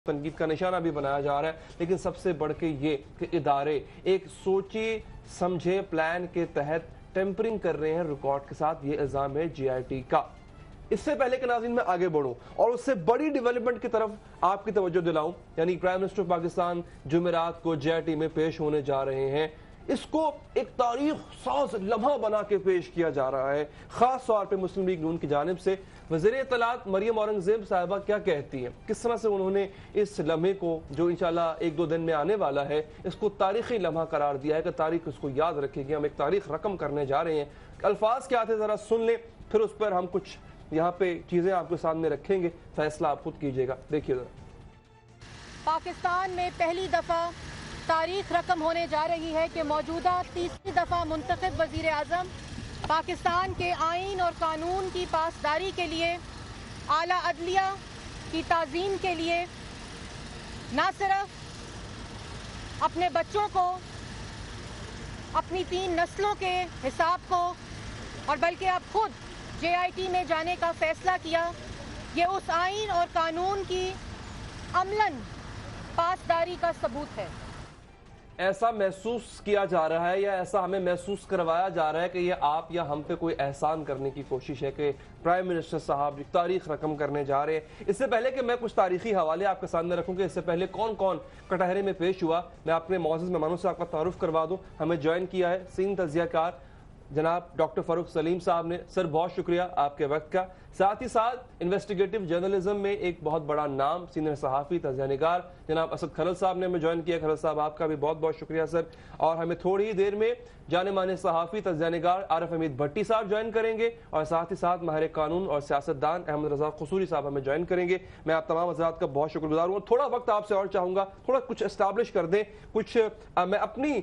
تنقید کا نشانہ بھی بنایا جا رہا ہے، لیکن سب سے بڑھ کے یہ کہ ادارے ایک سوچے سمجھے پلان کے تحت ٹیمپرنگ کر رہے ہیں ریکارڈ کے ساتھ، یہ الزام ہے جی آئی ٹی کا۔ اس سے پہلے کہ ناظرین میں آگے بڑھوں اور اس سے بڑی ڈیولپمنٹ کی طرف آپ کی توجہ دلاؤں، یعنی پرائم منسٹر پاکستان جمعرات کو جے آئی ٹی میں پیش ہونے جا رہے ہیں، اس کو ایک تاریخ ساز لمحہ بنا کے پیش کیا جا رہا ہے، خاص طور پہ مسلم لیگ نون کی جانب سے۔ وزیر اطلاعات مریم اورنگزیب صاحبہ کیا کہتی ہیں، کس طرح سے انہوں نے اس لمحے کو جو انشاءاللہ ایک دو دن میں آنے والا ہے اس کو تاریخی لمحہ قرار دیا ہے کہ تاریخ اس کو یاد رکھے گی، ہم ایک تاریخ رقم کرنے جا رہے ہیں۔ الفاظ کیا تھے ذرا سن لیں، پھر اس پر ہم کچھ یہاں پہ چیزیں آپ کے سامنے رکھیں گے، فیصلہ آپ خود کیجئے گا۔ دیکھیے ذرا۔ پاکستان میں پہلی دفعہ تاریخ رقم ہونے جا رہی ہے کہ موجودہ تیسری دفعہ منتخب وزیر اعظم پاکستان کے آئین اور قانون کی پاسداری کے لیے، اعلیٰ عدلیہ کی تعظیم کے لیے نہ صرف اپنے بچوں کو، اپنی 3 نسلوں کے حساب کو، اور بلکہ اب خود جے آئی ٹی میں جانے کا فیصلہ کیا، یہ اس آئین اور قانون کی عملاً پاسداری کا ثبوت ہے۔ ایسا محسوس کیا جا رہا ہے یا ایسا ہمیں محسوس کروایا جا رہا ہے کہ یہ آپ یا ہم پہ کوئی احسان کرنے کی کوشش ہے کہ پرائم منسٹر صاحب تاریخ رقم کرنے جا رہے ہیں۔ اس سے پہلے کہ میں کچھ تاریخی حوالے آپ کے سامنے رکھوں کہ اس سے پہلے کون کون کٹہرے میں پیش ہوا، میں اپنے معزز مہمانوں سے آپ کا تعارف کروا دوں۔ ہمیں جوائن کیا ہے سینئر تجزیہ کار جناب ڈاکٹر فاروق سلیم صاحب نے۔ سر بہت شکریہ آپ کے وقت کا۔ ساتھ ہی ساتھ انویسٹیگیٹو جرنلزم میں ایک بہت بڑا نام، سینئر صحافی تجزیہ نگار جناب اسد کھلل صاحب نے ہمیں جوائن کیا۔ کھلل صاحب آپ کا بھی بہت بہت شکریہ سر۔ اور ہمیں تھوڑی ہی دیر میں جانے مانے صحافی تجزیہ نگار عارف حمید بھٹی صاحب جوائن کریں گے، اور ساتھ ہی ساتھ ماہر قانون اور سیاست دان احمد رضا قصوری صاحب ہمیں جوائن کریں گے۔ میں آپ تمام حضرات کا بہت شکر گزار ہوں۔ تھوڑا وقت آپ سے اور چاہوں گا، تھوڑا کچھ اسٹیبلش کر دیں، کچھ میں اپنی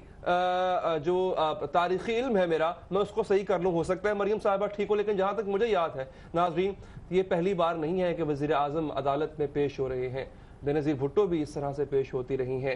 جو تاریخی علم ہے میرا، میں اس کو صحیح کر لوں۔ ہو سکتا ہے مریم صاحبہ ٹھیک ہو، لیکن جہاں تک مجھے یاد ہے ناظرین، یہ پہلی بار نہیں ہے کہ وزیر اعظم عدالت میں پیش ہو رہے ہیں۔ بینظیر بھٹو بھی اس طرح سے پیش ہوتی رہی ہیں،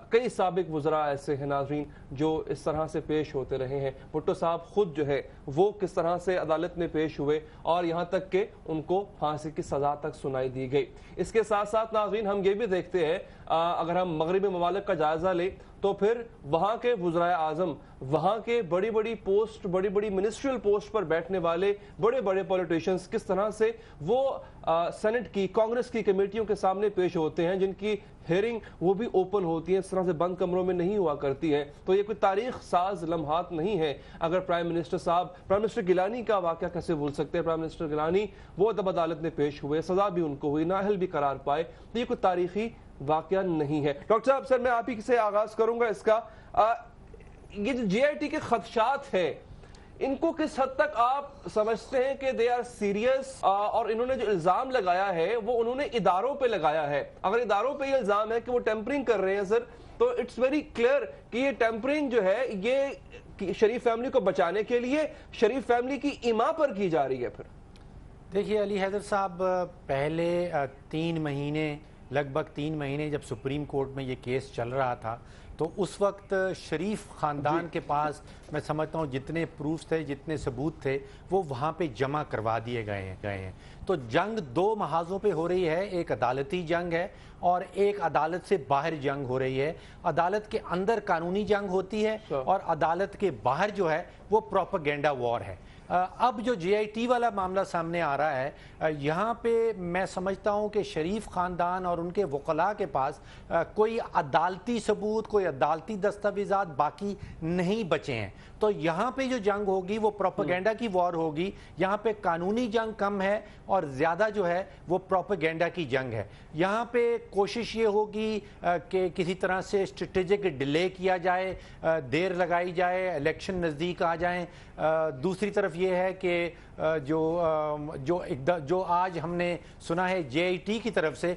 کئی سابق وزراء ایسے ہیں ناظرین جو اس طرح سے پیش ہوتے رہے ہیں۔ بھٹو صاحب خود جو ہے وہ کس طرح سے عدالت میں پیش ہوئے اور یہاں تک کہ ان کو پھانسی کی سزا تک سنائی دی گئی۔ اس کے ساتھ ساتھ ناظرین ہم یہ بھی دیکھتے ہیں، اگر ہم مغربی ممالک کا جائزہ لیں تو پھر وہاں کے وزرائے اعظم، وہاں کے بڑی بڑی پوسٹ، بڑی بڑی منسٹریل پوسٹ پر بیٹھنے والے بڑے بڑے پولیٹیشنز کس طرح سے وہ سینٹ کی، کانگریس کی کمیٹیوں کے سامنے پیش ہوتے ہیں، جن کی ہیئرنگ وہ بھی اوپن ہوتی ہے، اس طرح سے بند کمروں میں نہیں ہوا کرتی ہے۔ تو یہ کوئی تاریخ ساز لمحات نہیں ہے۔ اگر پرائم منسٹر گیلانی کا واقعہ کیسے بھول سکتے ہیں؟ پرائم منسٹر گیلانی وہ تب عدالت میں پیش ہوئے، سزا بھی ان کو ہوئی، نااہل بھی قرار پائے، تو یہ کوئی تاریخی واقعہ نہیں ہے۔ ڈاکٹر صاحب سر میں آپ ہی سے آغاز کروں گا اس کا، یہ جو جے آئی ٹی کے خدشات ہیں ان کو کس حد تک آپ سمجھتے ہیں کہ دے آر سیریس، اور انہوں نے جو الزام لگایا ہے وہ انہوں نے اداروں پہ لگایا ہے؟ اگر اداروں پہ یہ الزام ہے کہ وہ ٹیمپرنگ کر رہے ہیں سر، تو اٹس ویری کلیئر کہ یہ ٹیمپرنگ جو ہے یہ شریف فیملی کو بچانے کے لیے شریف فیملی کی ایما پر کی جا رہی ہے۔ پھر دیکھیے علی حیدر صاحب، پہلے 3 مہینے، لگ بھگ 3 مہینے جب سپریم کورٹ میں یہ کیس چل رہا تھا تو اس وقت شریف خاندان کے پاس میں سمجھتا ہوں جتنے پروفs تھے، جتنے ثبوت تھے، وہ وہاں پہ جمع کروا دیے گئے ہیں۔ تو جنگ 2 محاذوں پہ ہو رہی ہے، ایک عدالتی جنگ ہے اور ایک عدالت سے باہر جنگ ہو رہی ہے۔ عدالت کے اندر قانونی جنگ ہوتی ہے اور عدالت کے باہر جو ہے وہ پروپیگنڈا وار ہے۔ اب جو جے آئی ٹی والا معاملہ سامنے آ رہا ہے، یہاں پہ میں سمجھتا ہوں کہ شریف خاندان اور ان کے وکلاء کے پاس کوئی عدالتی ثبوت، کوئی عدالتی دستاویزات باقی نہیں بچے ہیں۔ تو یہاں پہ جو جنگ ہوگی وہ پروپیگنڈا کی وار ہوگی۔ یہاں پہ قانونی جنگ کم ہے اور زیادہ جو ہے وہ پروپیگنڈا کی جنگ ہے۔ یہاں پہ کوشش یہ ہوگی کہ کسی طرح سے اسٹریٹجک ڈیلے کیا جائے، دیر لگائی جائے، الیکشن نزدیک آ جائیں۔ دوسری طرف یہ ہے کہ جو آج ہم نے سنا ہے جے آئی ٹی کی طرف سے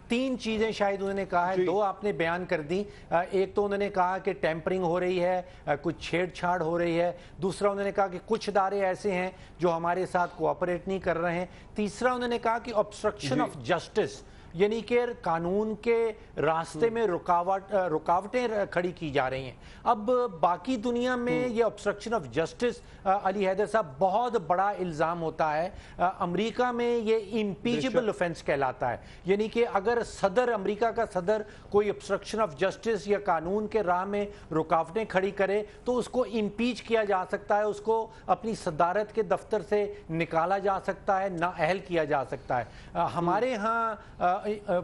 3 چیزیں شاید انہوں نے کہا ہے، 2 آپ نے بیان کر دی۔ ایک تو انہوں نے کہا کہ ٹیمپرنگ ہو رہی ہے، کچھ چھیڑ چھاڑ ہو رہی ہے۔ دوسرا انہوں نے کہا کہ کچھ ادارے ایسے ہیں جو ہمارے ساتھ کوآپریٹ نہیں کر رہے ہیں۔ تیسرا انہوں نے کہا کہ obstruction of justice यानी कि कानून के रास्ते में रुकावटें खड़ी की जा रही हैं। अब बाकी दुनिया में ये obstruction of justice Ali Haider साहब बहुत बड़ा इल्ज़ाम होता है। अमेरिका में ये इम्पीचेबल ऑफेंस कहलाता है, यानी कि अगर सदर, अमेरिका का सदर कोई ऑब्स्ट्रक्शन ऑफ जस्टिस या कानून के राह में रुकावटें खड़ी करे तो उसको इम्पीच किया जा सकता है, उसको अपनी सदारत के दफ्तर से निकाला जा सकता है, नाअहल किया जा सकता है। हमारे यहाँ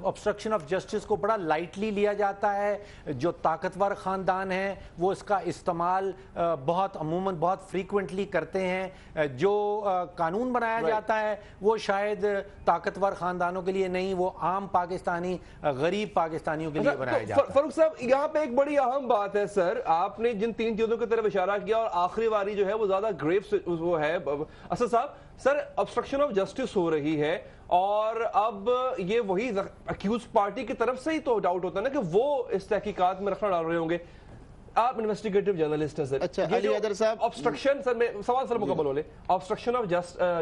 ऑब्स्ट्रक्शन ऑफ जस्टिस को बड़ा लाइटली लिया जाता है। जो ताकतवर ख़ानदान है वो इसका इस्तेमाल अमूमन बहुत फ्रीक्वेंटली करते हैं। जो कानून बनाया जाता है वो शायद ताकतवर ख़ानदानों के लिए नहीं, वो आम पाकिस्तानी, गरीब पाकिस्तानियों के लिए बनाया जाता है। फारूक साहब, यहाँ पे एक बड़ी अहम बात है सर, आपने जिन 3 चीजों की तरफ इशारा किया और आखिरी वाली जो है वो ज्यादा ग्रेव वो है। असद साहब, सर ऑब्स्ट्रक्शन ऑफ जस्टिस हो रही है और अब ये वही अक्यूज पार्टी की तरफ से ही तो डाउट होता है ना कि वो इस तहकीकात में रखना डाल रहे होंगे। आप इन्वेस्टिगेटिव जर्नलिस्ट हैं सर। अच्छा, अली हैदर साहब, ऑब्स्ट्रक्शन सर में सवाल सर मुकम्मल हो ले, ऑब्स्ट्रक्शन ऑफ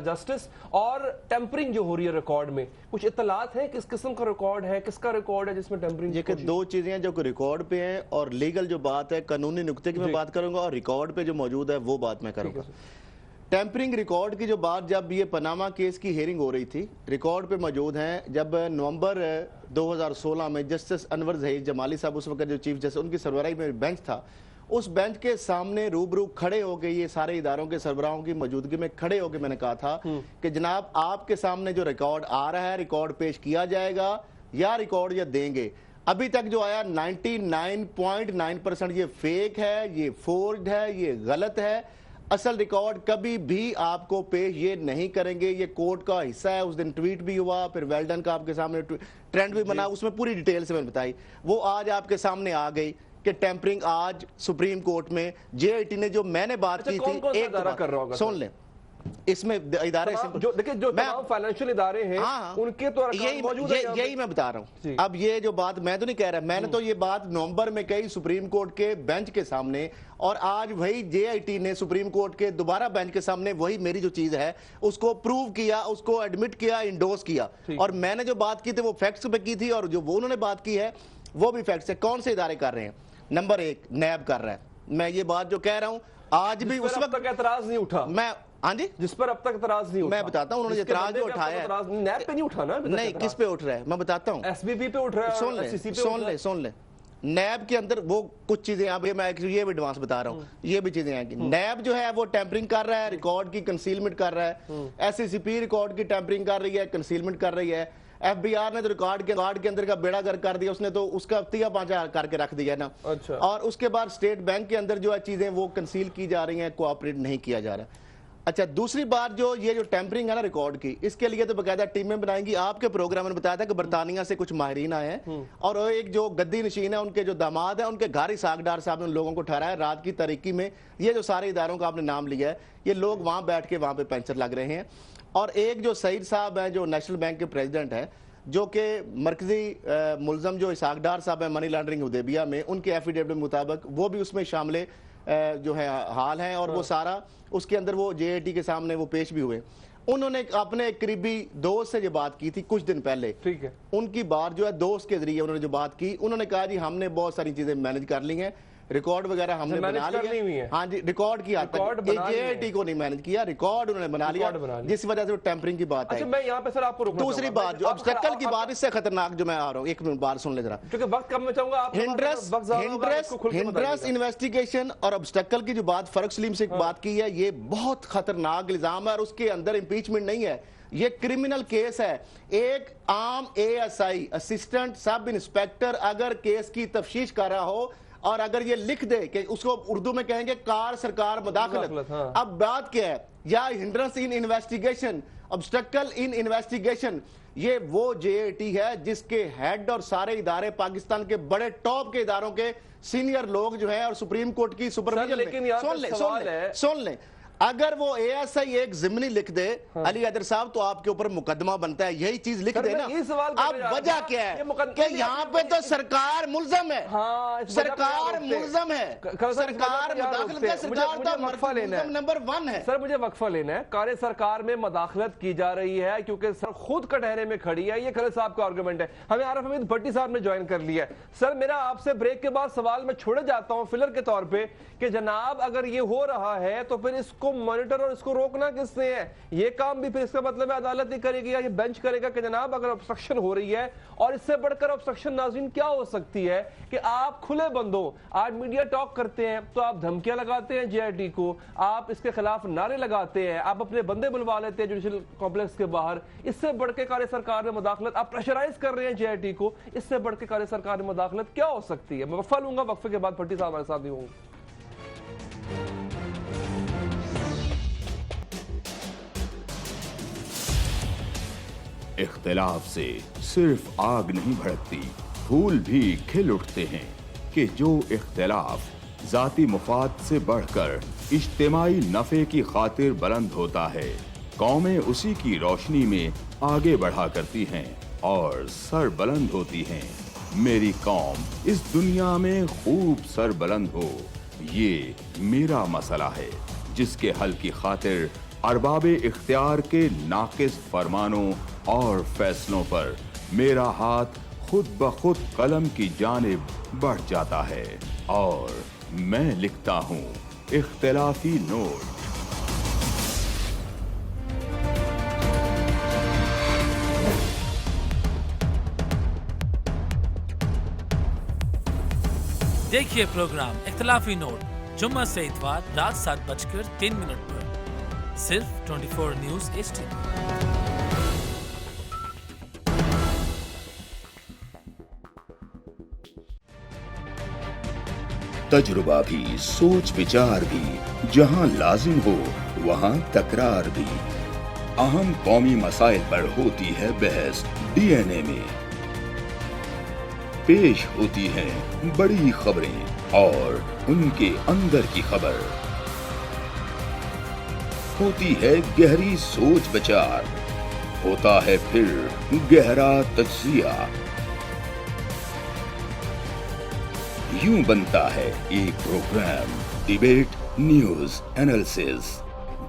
जस्टिस और टेम्परिंग जो हो रही है रिकॉर्ड में, कुछ इत्तलात है किस किस्म का रिकॉर्ड है, किसका रिकॉर्ड है जिसमें टेम्परिंग? ये कि 2 चीजें हैं जो रिकॉर्ड पे हैं, और लीगल जो बात है कानूनी नुक्ते की मैं बात करूंगा, और रिकॉर्ड पे जो मौजूद है वो बात मैं करूंगा। टेम्परिंग रिकॉर्ड की जो बात, जब ये पनामा केस की हियरिंग हो रही थी, रिकॉर्ड पे मौजूद हैं, जब नवंबर 2016 में जस्टिस अनवर ज़हीर जमाली साहब उस वक्त जो चीफ जस्टिस, उनकी सरबराही में बेंच था, उस बेंच के सामने रूबरू खड़े होकर ये सारे इदारों के सरबराहों की मौजूदगी में खड़े होकर मैंने कहा था कि जनाब आपके सामने जो रिकॉर्ड आ रहा है, रिकॉर्ड पेश किया जाएगा या रिकॉर्ड या देंगे। अभी तक जो आया 99.9% ये फेक है, ये फोर्ज्ड है, ये गलत है। असल रिकॉर्ड कभी भी आपको पेश ये नहीं करेंगे, ये कोर्ट का हिस्सा है। उस दिन ट्वीट भी हुआ, फिर वेल्डन का आपके सामने ट्रेंड भी बना, उसमें पूरी डिटेल से मैंने बताई। वो आज आपके सामने आ गई कि टेम्परिंग आज सुप्रीम कोर्ट में JIT ने जो मैंने बात की थी, एक सुन लें, इसमें इदारे जो देखिए जो फाइनेंशियल इदारे हैं, उनके तो यही मैं बता रहा हूं। अब ये जो बात मैं तो नहीं कह रहा, मैंने तो ये बात नवंबर में कही सुप्रीम कोर्ट के बेंच के सामने, और आज वही JIT ने सुप्रीम कोर्ट के दोबारा बेंच के सामने वही मेरी जो चीज है उसको प्रूव किया, उसको एडमिट किया, इंडोर्स किया। और मैंने जो बात की थी वो फैक्ट्स पे की थी, और जो वो उन्होंने बात की है वो भी फैक्ट्स है। कौन से इदारे कर रहे हैं? नंबर 1 नैब कर रहा है। मैं ये बात जो कह रहा हूं आज भी उस वक्त तक एतराज नहीं उठा, मैं हाँ जी, जिस पर अब तक एतराज नहीं उठा, मैं बताता हूँ उन्होंने एतराज जो उठाया है, नैब पे नहीं उठा ना, नहीं किस पे उठ रहा है मैं बताता हूँ, SBP पे उठ रहा है। सुन ले नैब के अंदर वो कुछ चीजें, अब मैं ये भी एडवांस बता रहा हूँ, ये भी चीजें हैं कि नैब जो है वो टेम्परिंग कर रहा है, रिकॉर्ड की कंसीलमेंट कर रहा है, SCCP रिकॉर्ड की टेम्परिंग कर रही है, कंसीलमेंट कर रही है, FBR ने तो रिकॉर्ड के अंदर का बेड़ा गर्क कर दिया, उसने तो उसका तिया पांचा करके रख दिया ना। अच्छा। और उसके बाद स्टेट बैंक के अंदर जो है चीजें वो कंसील की जा रही हैं, कोऑपरेट नहीं किया जा रहा। अच्छा, दूसरी बात जो ये जो टेम्परिंग है ना रिकॉर्ड की, इसके लिए तो बकायदा टीमें बनाएंगी। आपके प्रोग्राम में बताया था कि बरतानिया से कुछ माहिरीन आए हैं, और एक जो गद्दी नशीन है उनके जो दामाद है, उनके घर इसाकडार साहब ने उन लोगों को ठहराया रात की तारीकी में। ये जो सारे इदारों का आपने नाम लिया है, ये लोग वहां बैठ के वहां पे पेंचर लग रहे हैं। और एक जो सईद साहब है जो नेशनल बैंक के प्रेसिडेंट है, जो कि मरकजी मुलजम जो इसाकडार साहब है मनी लॉन्ड्रिंग हुदैबिया में, उनके एफिडेविट के मुताबिक वो भी उसमें शामिल जो है हाल है, और वो सारा उसके अंदर वो JIT के सामने वो पेश भी हुए। उन्होंने अपने करीबी दोस्त से जो बात की थी कुछ दिन पहले, ठीक है, उनकी बात जो है दोस्त के जरिए उन्होंने जो बात की, उन्होंने कहा जी हमने बहुत सारी चीजें मैनेज कर ली हैं, रिकॉर्ड वगैरह हमने बना लिया। हाँ जी, रिकॉर्ड की JIT को नहीं मैनेज किया, रिकॉर्ड उन्होंने बना लिया, जिस वजह से टेम्परिंग की बात है। मैं यहाँ पे सर आपको रोकना चाहूंगा। दूसरी बात जो ऑब्स्टेकल की बात, इससे खतरनाक जो मैं आ रहा हूँ, एक मिनट बात सुन ले जरा, क्योंकि वक्त कम में चाहूंगा। हिंड्रस इन्वेस्टिगेशन और ऑब्स्टेकल की जो बात फरूक सलीम से बात की है, ये बहुत खतरनाक इल्जाम है, और उसके अंदर इंपीचमेंट नहीं है, ये क्रिमिनल केस है। एक आम ASI असिस्टेंट सब इंस्पेक्टर अगर केस की तफ्तीश कर रहा हो और अगर ये लिख दे कि उसको उर्दू में कहेंगे कार सरकार मुदाखलत, हाँ। अब बात क्या है, या hindrance in investigation, obstacle in investigation, ये वो JIT है जिसके हेड और सारे इदारे पाकिस्तान के बड़े टॉप के इदारों के सीनियर लोग जो है और सुप्रीम कोर्ट की सुपरविजन में, सुन ले अगर वो ASI एक ज़िमनी लिख दे अली हैदर साहब तो आपके ऊपर मुकदमा बनता है, यही चीज लिख दे ना। अब वजह क्या है कि यहाँ पे तो सरकार मुल्जम है, सरकार मुल्जम है, सरकार मुदाखलत है, सरकार तो मुल्जम नंबर 1 है। सर मुझे वक्फा लेना है, कार्य सरकार में मदाखलत की जा रही है क्योंकि सर खुद कटहरे में खड़ी है, ये खलील साहब का आर्गुमेंट है। हमें आरिफ हमीद भट्टी साहब ने ज्वाइन कर लिया है। सर मेरा आपसे ब्रेक के बाद सवाल मैं छोड़े जाता हूं फिलर के तौर पे कि जनाब अगर ये हो रहा है तो फिर इसको मॉनिटर और इसको रोकना किसने है? ये काम भी फिर इसका मतलब है अदालत ही करेगी या ये बेंच करेगा कि जनाब अगर ऑब्स्ट्रक्शन हो रही है, और इससे बढ़कर ऑब्स्ट्रक्शन नाज़रीन क्या हो सकती है कि आप खुले बंदों आज मीडिया टॉक करते हैं तो आप धमकियां लगाते हैं JIT को, आप इसके खिलाफ नारे लगाते हैं, आप अपने बंदे बुलवा लेते हैं जुडिशल कॉम्प्लेक्स के बाहर। इससे बढ़ के कार्य सरकार में मुदाखलत आप प्रेशराइज कर रहे हैं JIT को, इससे बढ़ के कार्य सरकार में मुदाखलत क्या हो सकती है? मैं वक्फा लूंगा, वक्फे के बाद भट्टी साहब हमारे साथ भी होंगे। इख्तिलाफ से सिर्फ आग नहीं भड़कती, फूल भी खिल उठते हैं कि जो इख्तिलाफ जाती मुफाद से बढ़कर इज्तिमाई नफे की खातिर बुलंद होता है, कौमें उसी की रोशनी में आगे बढ़ा करती हैं और सर बुलंद होती हैं। मेरी कौम इस दुनिया में खूब सर बुलंद हो, ये मेरा मसला है जिसके हल की खातिर अरबाब इख्तियार के नाकिस फरमानों और फैसलों पर मेरा हाथ खुद ब खुद कलम की जानिब बढ़ जाता है और मैं लिखता हूँ इख्तिलाफी नोट। देखिए प्रोग्राम इख्तिलाफी नोट जुम्मा से इतवार रात 7:03 पर सिर्फ 24 न्यूज़ HD। तजुर्बा भी, सोच विचार भी, जहां लाजिम हो वहां तकरार भी। अहम कौमी मसाइल पर होती है बहस DNA में। पेश होती हैं बड़ी खबरें और उनके अंदर की खबर। होती है गहरी सोच विचार, होता है फिर गहरा तज्जिया। यूं बनता है एक program debate news analysis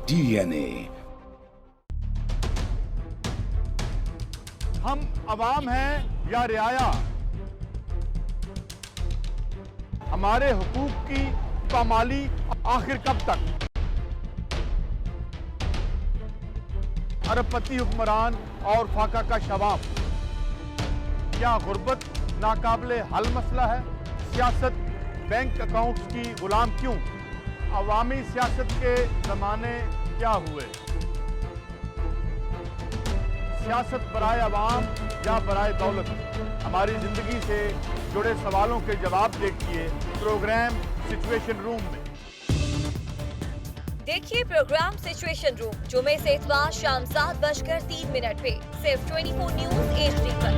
DNA। हम अवाम हैं या रियाया, हमारे हुकूक की पामाली आखिर कब तक? अरबपति हुक्मरान और फाका का शवाब, क्या गुर्बत नाकाबिले हल मसला है? सियासत बैंक अकाउंट्स की गुलाम क्यों? अवामी सियासत के जमाने क्या हुए? सियासत बराए अवाम या बराए दौलत? हमारी जिंदगी से जुड़े सवालों के जवाब देखिए प्रोग्राम सिचुएशन रूम में। देखिए प्रोग्राम सिचुएशन रूम जुमे से इतवार शाम 7:03 पे सिर्फ 24 न्यूज़ HD पर।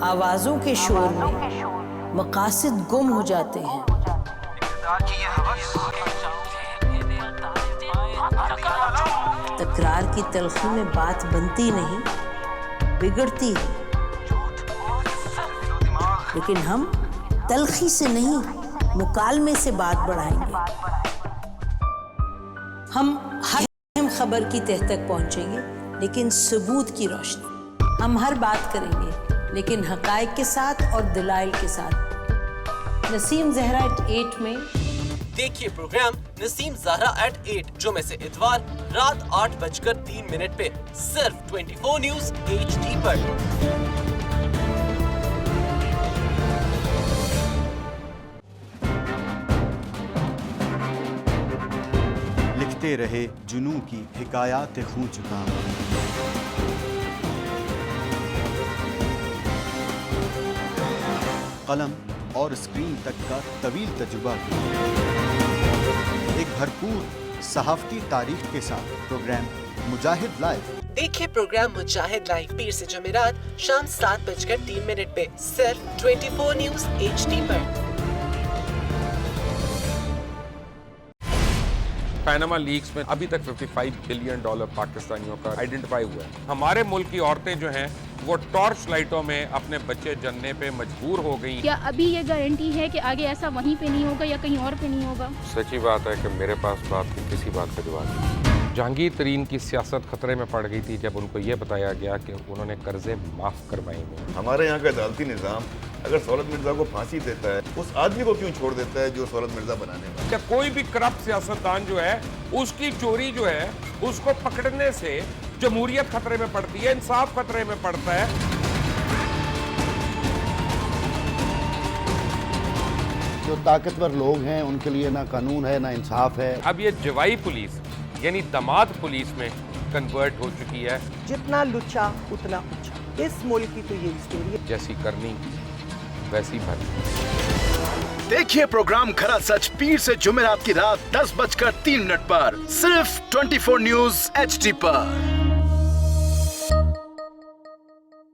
आवाजों के शोर में मकासद गुम हो जाते हैं। तकरार की तलखी में बात बनती नहीं, बिगड़ती है। लेकिन हम तलखी से नहीं, मुकालमे से बात बढ़ाएंगे। हम हर अहम खबर की तह तक पहुंचेंगे, लेकिन सबूत की रोशनी। हम हर बात करेंगे, लेकिन हकायक के साथ और दलाइल के साथ। नसीम ज़हरा @8 में देखिए प्रोग्राम नसीम ज़हरा @8 जुमे से इतवार रात 8:03 पे सिर्फ 24 न्यूज़ HD पर। लिखते रहे जुनून की हिकायात खून चुका, कलम और स्क्रीन तक का तवील तजुर्बा किया। एक भरपूर सहाफ़ती तारीख के साथ प्रोग्राम मुजाहिद लाइव देखिए प्रोग्राम मुजाहिद लाइव पीर से जुमेरात शाम 7:03 पे सिर्फ 24 न्यूज़ HD पर। पैनामा लीक्स में अभी तक $55 बिलियन पाकिस्तानियों का आइडेंटिफाई हुआ है। हमारे मुल्क की औरतें जो हैं वो टॉर्च लाइटों में अपने बच्चे जनने पे मजबूर हो गई। क्या अभी ये गारंटी है कि आगे ऐसा वहीं पे नहीं होगा या कहीं और पे नहीं होगा? सच्ची बात है कि मेरे पास बात की किसी बात का जवाब नहीं। जहांगीर तरीन की सियासत खतरे में पड़ गई थी जब उनको ये बताया गया कि उन्होंने कर्जे माफ करवाएंगे। हमारे यहाँ का अदालती निज़ाम अगर सौलत मिर्जा को फांसी देता है, उस आदमी को क्यों छोड़ देता है जो सौलत मिर्जा बनाने वाला? क्या कोई भी करप्ट सियासतदान जो है उसकी चोरी जो है उसको पकड़ने से जमहूरियत खतरे में पड़ती है, इंसाफ खतरे में पड़ता है। जो ताकतवर लोग हैं उनके लिए ना कानून है ना इंसाफ है। अब ये जवाई पुलिस यानी दामाद पुलिस में कन्वर्ट हो चुकी है। जितना लुच्चा उतना ऊंचा, इस मुल्क की तो ये स्टोरी है। जैसी करनी वैसी भरनी। देखिए प्रोग्राम खरा सच पीर से जुमेरात की रात 10:03 पर सिर्फ 24 न्यूज़ HD पर।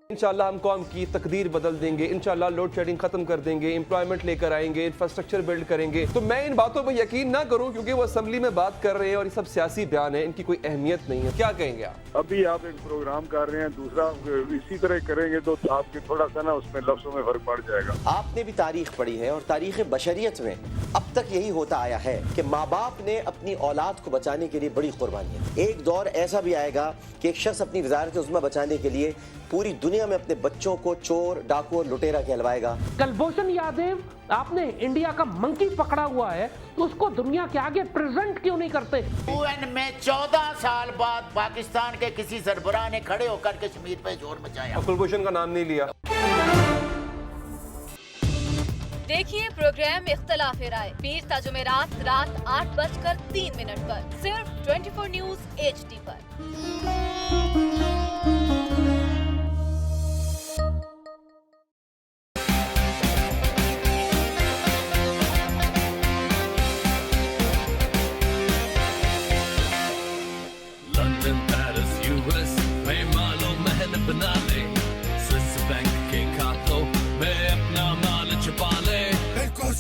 इंशाल्लाह हम कौम की तकदीर बदल देंगे, इंशाल्लाह लोड शेडिंग खत्म कर देंगे, एम्प्लॉयमेंट लेकर आएंगे, इंफ्रास्ट्रक्चर बिल्ड करेंगे। तो मैं इन बातों पर यकीन ना करूं क्योंकि वो असेंबली में बात कर रहे हैं और ये सब सियासी बयान है, इनकी कोई अहमियत नहीं है। क्या कहेंगे आप? अभी आप एक प्रोग्राम कर रहे हैं, दूसरा इसी तरह करेंगे तो आपके थोड़ा सा ना उसमें लफ्जों में फर्क पड़ जाएगा। आपने भी तारीख पढ़ी है और तारीख बशरियत में अब तक यही होता आया है कि माँ बाप ने अपनी औलाद को बचाने के लिए बड़ी कुर्बानियां। एक दौर ऐसा भी आएगा कि एक शख्स अपनी वजारत उज़्मा बचाने के लिए पूरी दुनिया में अपने बच्चों को चोर, डाकू और लुटेरा कहलवाएगा। कुलभूषण यादव, आपने इंडिया का मंकी पकड़ा हुआ है, उसको दुनिया के आगे प्रेजेंट क्यों नहीं करते? UN में 14 साल बाद पाकिस्तान के किसी सरबराह ने खड़े होकर कश्मीर पे जोर मचाया। कुलभूषण का नाम नहीं लिया। देखिए प्रोग्राम इख्तिलाफ राय पीर ता जुमेरात रात 8:03 पर सिर्फ 24 न्यूज़ HD पर।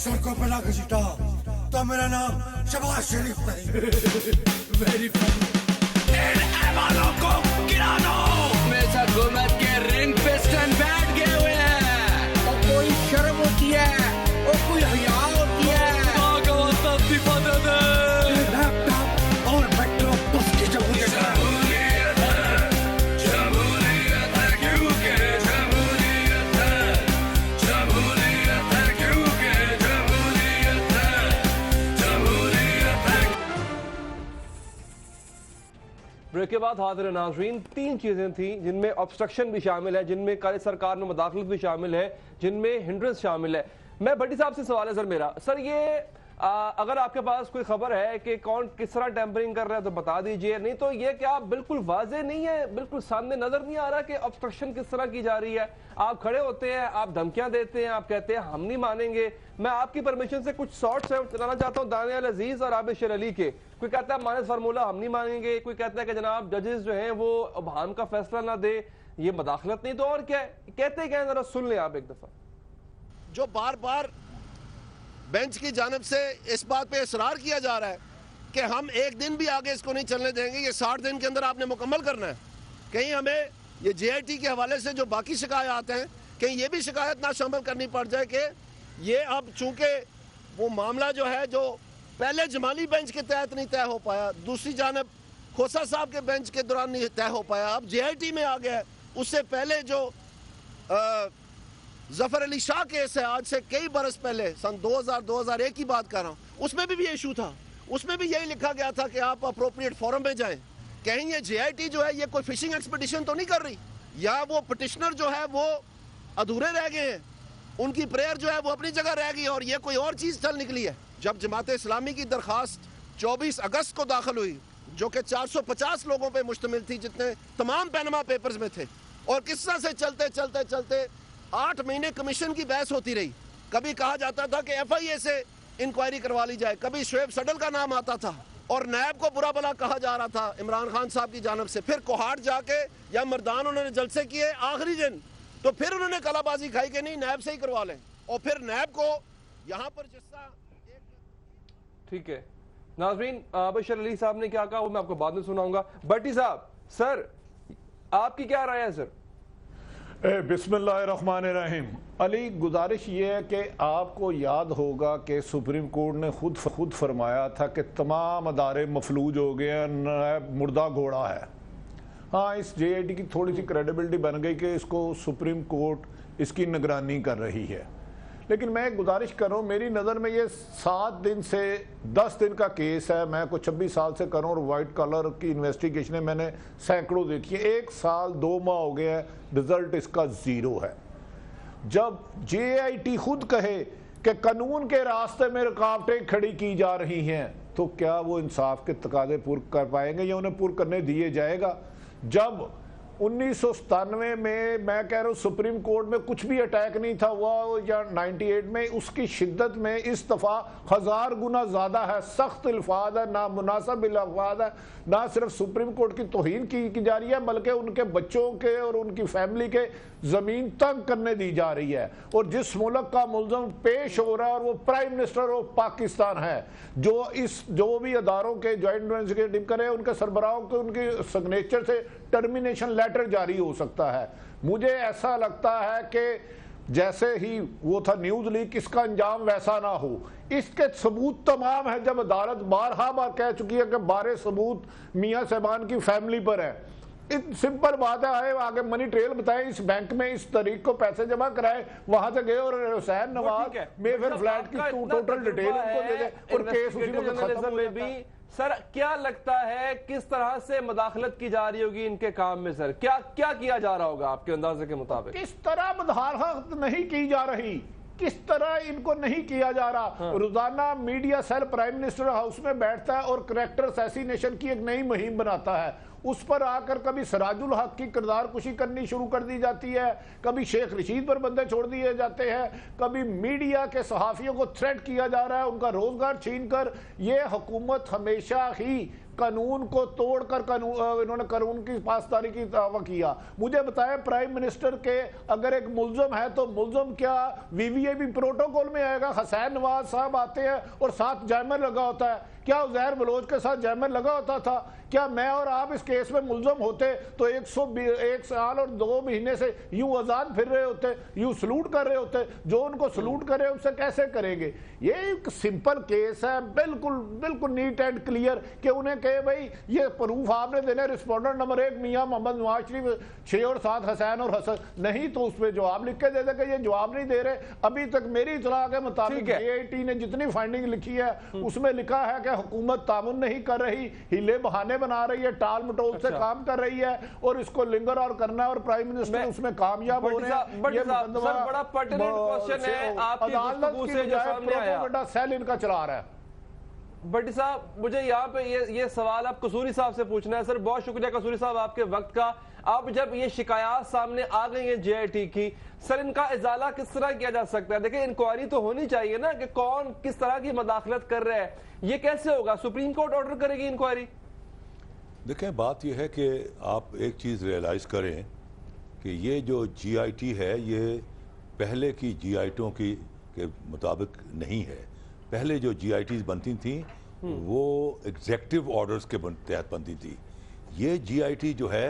सड़कों पे लाके सीटा तो मेरा नाम शबाज शरीफ नहीं। Very funny. इन वालों को गिरा दो। हमेशा हुकूमत के रिंग पे स्टैंड बैठ गए हुए हैं। और कोई शर्म होती है और कोई हया होती है। लैपटॉप और मेट्रो बस की जमहूरियत है। ब्रेक के बाद हाजिर नाज़रीन, 3 चीज़ें थी जिनमें ऑब्स्ट्रक्शन भी शामिल है, जिनमें काली सरकार में मुदाखलत भी शामिल है, जिनमें हिंड्रेंस शामिल है। मैं भट्टी साहब से सवाल है सर मेरा, सर ये अगर आपके पास कोई खबर है कि कौन किस तरह टेम्परिंग कर रहा है तो बता दीजिए, नहीं तो ये क्या बिल्कुल वाजे नहीं है, बिल्कुल सामने नजर नहीं आ रहा कि ऑब्स्ट्रक्शन किस तरह की जा रही है? आप खड़े होते हैं, आप धमकियां देते हैं, आप कहते हैं हम नहीं मानेंगे। मैं आपकी परमिशन से कुछ शॉर्ट्स चलाना चाहता हूँ दानियाल अजीज और आबिद शेर अली के। कोई कहता है मानस फार्मूला हम नहीं मानेंगे, कोई कहता है कि जनाब जजेस जो हैं वो अबहाम का फैसला ना दे, ये मदाखलत नहीं तो और क्या कहते हैं, जरा सुन लें आप एक दफा। जो बार बार बेंच की जानिब से इस बात पे इसरार किया जा रहा है कि हम एक दिन भी आगे इसको नहीं चलने देंगे, ये 60 दिन के अंदर आपने मुकम्मल करना है। कहीं हमें ये JIT के हवाले से जो बाकी शिकायत हैं, कहीं ये भी शिकायत ना शामिल करनी पड़ जाए कि ये अब चूंकि वो मामला जो है जो पहले जमाली बेंच के तहत नहीं तय हो पाया, दूसरी जानब खोसा साहब के बेंच के दौरान नहीं तय हो पाया, अब JIT में आ गया। उससे पहले जो जफर अली शाह केस है, आज से कई बरस पहले, सन 2000-2001 की बात कर रहा हूँ, उसमें भी ये इशू था। उसमें भी यही लिखा गया था कि आप अप्रोप्रिएट फोरम में जाएं। कहीं ये JIT जो है ये कोई फिशिंग एक्सपीडिशन तो नहीं कर रही, या वो पिटिशनर जो है वो अधूरे रह गए हैं, उनकी प्रेयर जो है वो अपनी जगह रह गई और ये कोई और चीज़ चल निकली है। जब जमात इस्लामी की दरख्वास्त 24 अगस्त को दाखिल हुई, जो कि 450 लोगों पर मुश्तमिल थी, जितने तमाम पैनमा पेपर्स में थे, और किस्सा से चलते चलते चलते 8 महीने कमीशन की बहस होती रही। कभी कहा जाता था कि FIA से इंक्वायरी करवा ली जाए, कभी शुएब सडल का नाम आता था اور نیب کو برا بلا کہا جا رہا تھا عمران خان صاحب کی جانب سے. پھر کوہاٹ جا کے یا مردان انہوں نے جلسے کیے آخری دن, تو پھر انہوں نے کلا بازی کھائی کہ نہیں نیب سے ہی کروا لیں, اور پھر نیب کو یہاں پر جس طرح. ٹھیک ہے ناظرین, بشر علی صاحب نے کیا کہا وہ میں آپ کو بعد میں سناؤں گا. بٹی صاحب, سر آپ کی کیا رائے ہے سر؟ بسم اللہ الرحمن الرحیم. علی, گزارش یہ ہے کہ آپ کو یاد ہوگا کہ سپریم کورٹ نے خود فرمایا تھا کہ تمام ادارے مفلوج ہو گئے ہیں, مردہ گھوڑا ہے. ہاں, اس جے آئی ٹی کی تھوڑی سی کریڈیبلٹی بن گئی کہ اس کو سپریم کورٹ اس کی نگرانی کر رہی ہے. لیکن میں گزارش کروں, میری نظر میں یہ 7 دن سے 10 دن کا کیس ہے. میں کو 26 سال سے کروں اور وائٹ کلر کی انویسٹیگیشنیں میں نے سینکڑوں دیکھی ہیں. 1 سال 2 ماہ ہو گئے ہیں, رزلٹ اس کا 0 ہے. جب جے آئی ٹی خود کہے کہ قانون کے راستے میں رکاوٹیں کھڑی کی جا رہی ہیں, تو کیا وہ انصاف کے تقاضے پور کر پائیں گے یا انہیں پور کرنے دیے جائے گا؟ جب 1997 میں کہہ رہا ہوں سپریم کورٹ میں کچھ بھی اٹیک نہیں تھا ہوا, یا 98 میں, اس کی شدت میں اس دفعہ 1000 گنا زیادہ ہے. سخت الفاظ ہے, نامناسب الفاظ ہے. نہ صرف سپریم کورٹ کی توہین کی جا رہی ہے بلکہ ان کے بچوں کے اور ان کی فیملی کے زمین تنگ کرنے دی جا رہی ہے. اور جس ملک کا ملزم پیش ہو رہا ہے اور وہ پرائم منسٹر آف پاکستان ہے, جو بھی اداروں کے جوائنٹ انویسٹیگیٹنگ کرے ان کے سربراہوں کے ان کی سگنیچر سے ٹرمینیشن لیٹر جاری ہو سکتا ہے. مجھے ایسا لگتا ہے کہ جیسے ہی وہ تھا نیوز لیک, اس کا انجام ویسا نہ ہو. اس کے ثبوت تمام ہے, جب عدالت بار کہہ چکی ہے کہ بارے ثبوت میاں صاحبان کی فیملی پر ہے. سمپل بات ہے, آئے آگے منی ٹریل بتائیں, اس بینک میں اس طریق کو پیسے جمع کرائے, وہاں سے گئے اور حسین نواز میفر فلیٹ کی ٹوٹل ڈیٹیل ان کو دے دے اور کیس اسی وقت ختم ہو جاتا ہے. سر کیا لگتا ہے کس طرح سے مداخلت کی جا رہی ہوگی ان کے کام میں؟ سر کیا کیا جا رہا ہوگا آپ کے اندازے کے مطابق؟ کس طرح مداخلت نہیں کی جا رہی, کس طرح ان کو نہیں کیا جا رہا. روزانہ media cell prime minister house میں بیٹھتا ہے اور کریکٹر اسیسینیشن کی ایک نئی مہم بناتا ہے. اس پر آ کر کبھی سراج الحق کی کردار کشی کرنی شروع کر دی جاتی ہے, کبھی شیخ رشید پر بندے چھوڑ دیے جاتے ہیں, کبھی میڈیا کے صحافیوں کو تھریٹ کیا جا رہا ہے ان کا روزگار چھین کر. یہ حکومت ہمیشہ ہی قانون کو توڑ کر انہوں نے قانون کی پاسداری کی دعویٰ کیا. مجھے بتائیں پرائم منسٹر کے اگر ایک ملزم ہے تو ملزم کیا وی وی اے پی پروٹوکول میں آئے گا؟ حسین نواز صاحب آتے ہیں اور ساتھ جیمر لگا ہوتا ہے. کیا عزیر بلوچ کے ساتھ جیمر لگا ہوتا تھا؟ کیا میں اور آپ اس کیس میں ملزم ہوتے تو 101 سال اور 2 مہینے سے یوں آزاد پھر رہے ہوتے, یوں سلوٹ کر رہے ہوتے؟ جو ان کو سلوٹ کرے ان سے کیسے کریں گے؟ یہ ایک سمپل کیس ہے, بالکل نیٹ اینڈ کلیئر, کہ انہیں کہے بھائی یہ پروف آپ نے دینا, رسپونڈنٹ نمبر 1 میاں محمد نواز شریف 6 اور 7 حسین اور حسن, نہیں تو اس پہ جواب لکھ کے دے دے کہ یہ جواب نہیں دے رہے. ابھی تک میری اطلاع کے مطابق جے آئی ٹی نے جتنی فائنڈنگ لکھی ہے اس میں لکھا ہے کہ حکومت تعاون نہیں کر رہی, ہیلے بہانے بنا رہی ہے, ٹال مٹول سے کام کر رہی ہے اور اس کو لنگر اور کرنا ہے, اور پرائم منسٹر اس میں کامیاب ہو رہے ہیں. یہ بڑا پرٹیننٹ کوسچن ہے آپ کی گفتگو سے جو سامنے آیا, بڑا سیل ان کا چلا رہا ہے. بٹی صاحب مجھے یہاں پہ یہ سوال آپ قصوری صاحب سے پوچھنا ہے. سر بہت شکریہ قصوری صاحب آپ کے وقت کا. اب جب یہ شکایات سامنے آ گئی ہیں جے آئی ٹی کی, سر ان کا ازالہ کس طرح کیا جا سکتا ہے؟ دیکھیں انکوائری تو ہونی چاہیے نا کہ کون کس طرح کی مداخلت کر رہے ہیں. یہ کیسے ہوگا؟ سپریم کورٹ آرڈر کرے گی انکوائری؟ دیکھیں بات یہ ہے کہ آپ ایک چیز ریئلائز کریں کہ یہ جو جی آئی ٹی ہے یہ پہلے کی جی آئی ٹیوں کی کے مطابق نہیں ہے. پہلے جو جی آئی ٹیز بنتی تھیں وہ ایگزیکٹو آرڈرز کے تحت بنتی تھی. یہ جی آئی ٹی جو ہے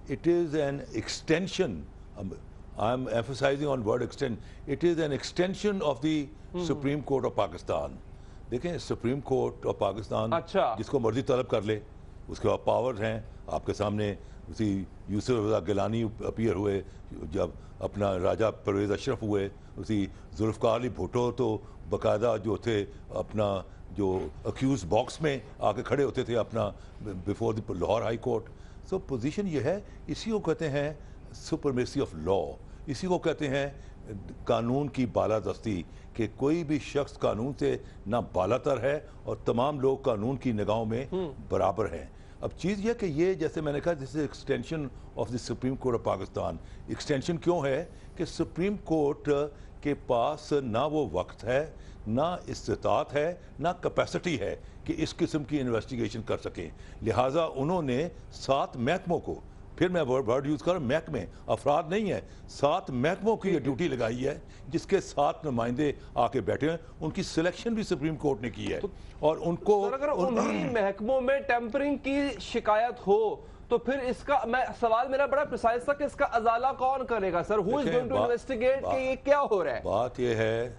it is an extension, I am emphasizing on word extension, it is an extension of the supreme court of Pakistan. دیکھیں سپریم کورٹ آف پاکستان جس کو مرضی طلب کر لے, اس کے پاورز ہیں آپ کے سامنے. اسی یوسف رضا گیلانی اپیئر ہوئے جب اپنا راجہ پرویز اشرف ہوئے, اسی ذوالفقار علی بھٹو تو باقاعدہ جو تھے اپنا جو اکیوز باکس میں آ کے کھڑے ہوتے تھے اپنا before the Lahore high court. So position یہ ہے, اسی کو کہتے ہیں سپرمیسی آف لا, اسی کو کہتے ہیں قانون کی بالادستی, کہ کوئی بھی شخص قانون سے نہ بالاتر ہے اور تمام لوگ قانون کی نگاہوں میں برابر ہیں. اب چیز یہ کہ یہ جیسے میں نے کہا this is extension of the supreme court of Pakistan. Extension کیوں ہے کہ سپریم کورٹ کے پاس نہ وہ وقت ہے, نہ استطاعت ہے نہ کیپیسٹی ہے کہ اس قسم کی انویسٹیگیشن کر سکیں. لہٰذا انہوں نے 7 محکموں کو، پھر میں ورڈ یوز کر رہا ہوں، محکمے، افراد نہیں ہیں، 7 محکموں کی یہ ڈیوٹی لگائی ہے جس کے 7 نمائندے آ کے بیٹھے ہیں. ان کی سلیکشن بھی سپریم کورٹ نے کی ہے اور ان کو اگر انہی محکموں میں ٹیمپرنگ کی شکایت ہو تو پھر اس کا سوال میرا بڑا پریسائز تھا کہ اس کا ازالہ کون کرے گا سر؟ ہو از گوئنگ ٹو انویسٹیگیٹ کہ یہ کیا ہو رہا ہے؟ بات یہ ہے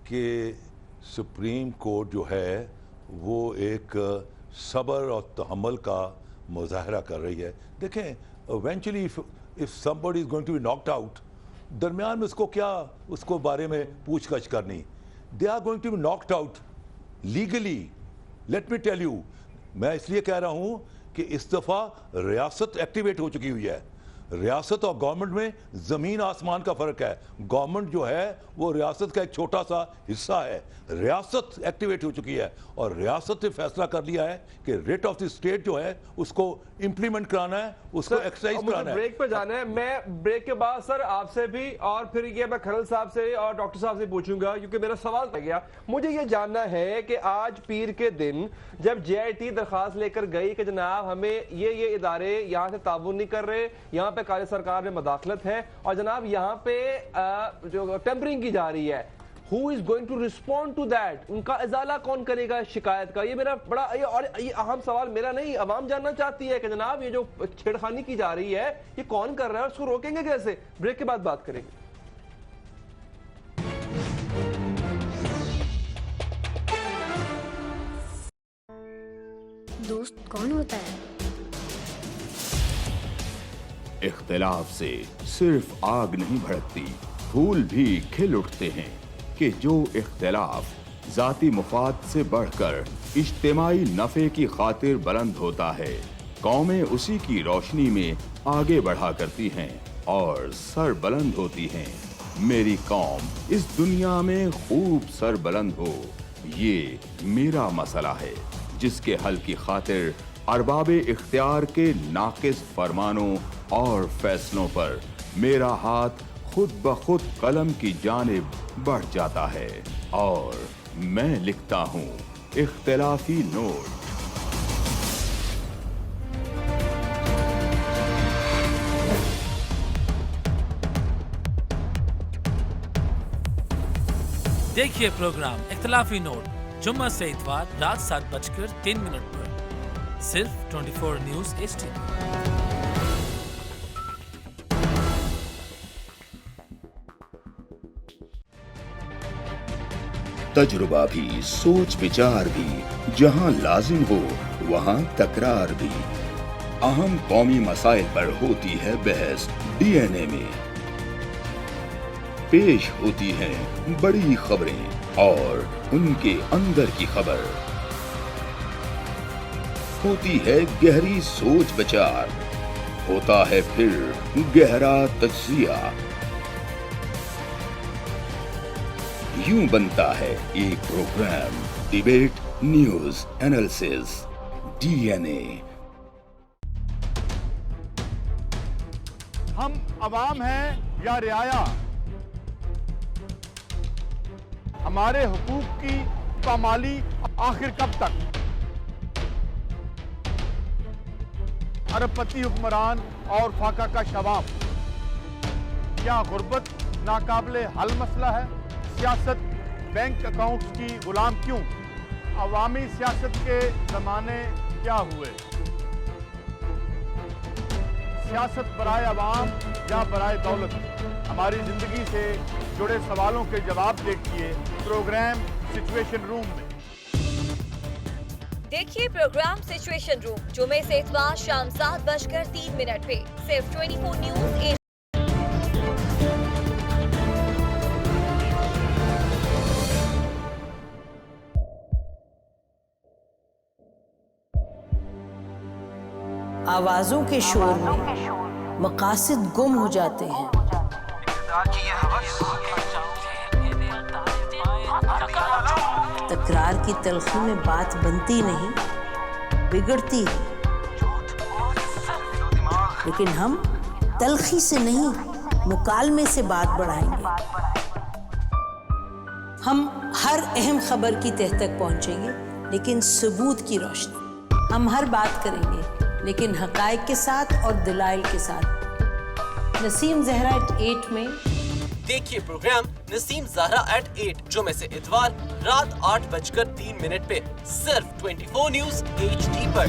کہ سپریم کورٹ جو ہے وہ ایک صبر اور تحمل کا مظاہرہ کر رہی ہے. دیکھیں eventually if somebody is going to be knocked out, درمیان میں اس کو کیا اس کو بارے میں پوچھ گچھ کرنی. they are going to be knocked out legally. let me tell you, میں اس لیے کہہ رہا ہوں کہ اس دفعہ ریاست ایکٹیویٹ ہو چکی ہوئی ہے. ریاست اور گورنمنٹ میں زمین آسمان کا فرق ہے. گورنمنٹ جو ہے وہ ریاست کا ایک چھوٹا سا حصہ ہے. ریاست ایکٹیویٹ ہو چکی ہے اور ریاست نے فیصلہ کر لیا ہے کہ ریٹ آف دی اسٹیٹ جو ہے اس کو امپلیمنٹ کرانا ہے, اس کو ایکسرسائز کرانا ہے. بریک پہ جانا ہے. میں بریک کے بعد سر آپ سے بھی اور پھر یہ میں کھرل صاحب سے اور ڈاکٹر صاحب سے پوچھوں گا کیونکہ میرا سوال رہ گیا. مجھے یہ جاننا ہے کہ آج پیر کے دن جب جے آئی ٹی درخواست لے کر گئی کہ جناب ہمیں یہ ادارے یہاں سے تعاون نہیں کر رہے, یہاں پہ قائد سرکار میں مداخلت ہے اور جناب یہاں پہ جو ٹیمپرنگ کی جا رہی ہے, who is going to respond to that؟ ان کا ازالہ کون کرے گا شکایت کا؟ یہ میرا بڑا اور یہ اہم سوال میرا نہیں, عوام جاننا چاہتی ہے کہ جناب یہ جو چھیڑخانی کی جا رہی ہے یہ کون کر رہا ہے اور اس کو روکیں گے کیسے؟ بریک کے بعد بات کریں گے. دوست کون ہوتا ہے؟ اختلاف سے صرف آگ نہیں بھڑکتی, پھول بھی کھل اٹھتے ہیں. کہ جو اختلاف ذاتی مفاد سے بڑھ کر اجتماعی نفع کی خاطر بلند ہوتا ہے, قومیں اسی کی روشنی میں آگے بڑھا کرتی ہیں اور سر بلند ہوتی ہیں. میری قوم اس دنیا میں خوب سر بلند ہو, یہ میرا مسئلہ ہے جس کے حل کی خاطر ارباب اختیار کے ناقص فرمانوں اور فیصلوں پر میرا ہاتھ خود بخود قلم کی جانب بڑھ جاتا ہے اور میں لکھتا ہوں اختلافی نوٹ. دیکھیے پروگرام اختلافی نوٹ جمعہ سے اتوار رات 7:03 پر صرف 24 نیوز HD پر. تجربہ بھی, سوچ بچار بھی, جہاں لازم ہو وہاں تکرار بھی. اہم قومی مسائل پر ہوتی ہے بحث ڈی این اے میں. پیش ہوتی ہیں بڑی خبریں اور ان کے اندر کی خبر. ہوتی ہے گہری سوچ بچار, ہوتا ہے پھر گہرا تجزیہ. یوں بنتا ہے ایک programme debate news analysis D N A. ہم عوام ہیں یا رعایا؟ ہمارے حقوق کی پامالی آخر کب تک؟ ارب پتی حکمران اور فاقہ کا شباب. کیا غربت ناقابل حل مسئلہ ہے؟ سیاست بینک اکاؤنٹس کی غلام کیوں؟ عوامی سیاست کے زمانے کیا ہوئے؟ سیاست برائے عوام یا برائے دولت؟ ہماری زندگی سے جڑے سوالوں کے جواب دیکھیے پروگرام سچویشن روم میں. دیکھیے پروگرام سچویشن روم جمعے سے اتوار شام 7:03 پہ صرف 24 نیوز. آوازوں کے شور میں مقاصد گم ہو جاتے ہیں. تکرار کی تلخی میں بات بنتی نہیں, بگڑتی ہے. لیکن ہم تلخی سے نہیں, مکالمے سے بات بڑھائیں گے. हम हर अहम खबर की तह तक पहुंचेंगे, लेकिन सबूत की रोशनी। हम हर बात करेंगे, लेकिन हकायक के साथ और दलाइल के साथ। नसीम ज़हरा @8 में देखिए प्रोग्राम नसीम ज़हरा @8 जुमे से इतवार रात 8:03 पे सिर्फ 24 न्यूज़ HD पर।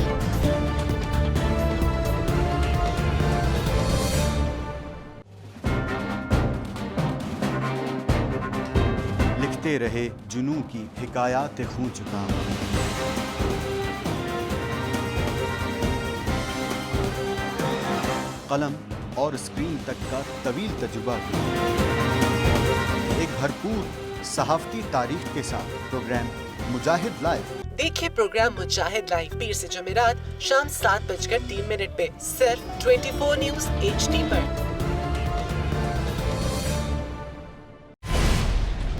लिखते रहे जुनू की हिकायात खूं चुका, कलम और स्क्रीन तक का तवील तजुर्बा, एक भरपूर सहाफती तारीख के साथ प्रोग्राम मुजाहिद लाइव। देखिए प्रोग्राम मुजाहिद लाइव पीर से जुमेरात शाम 7:03 पे सिर्फ 24 न्यूज़ HD पर।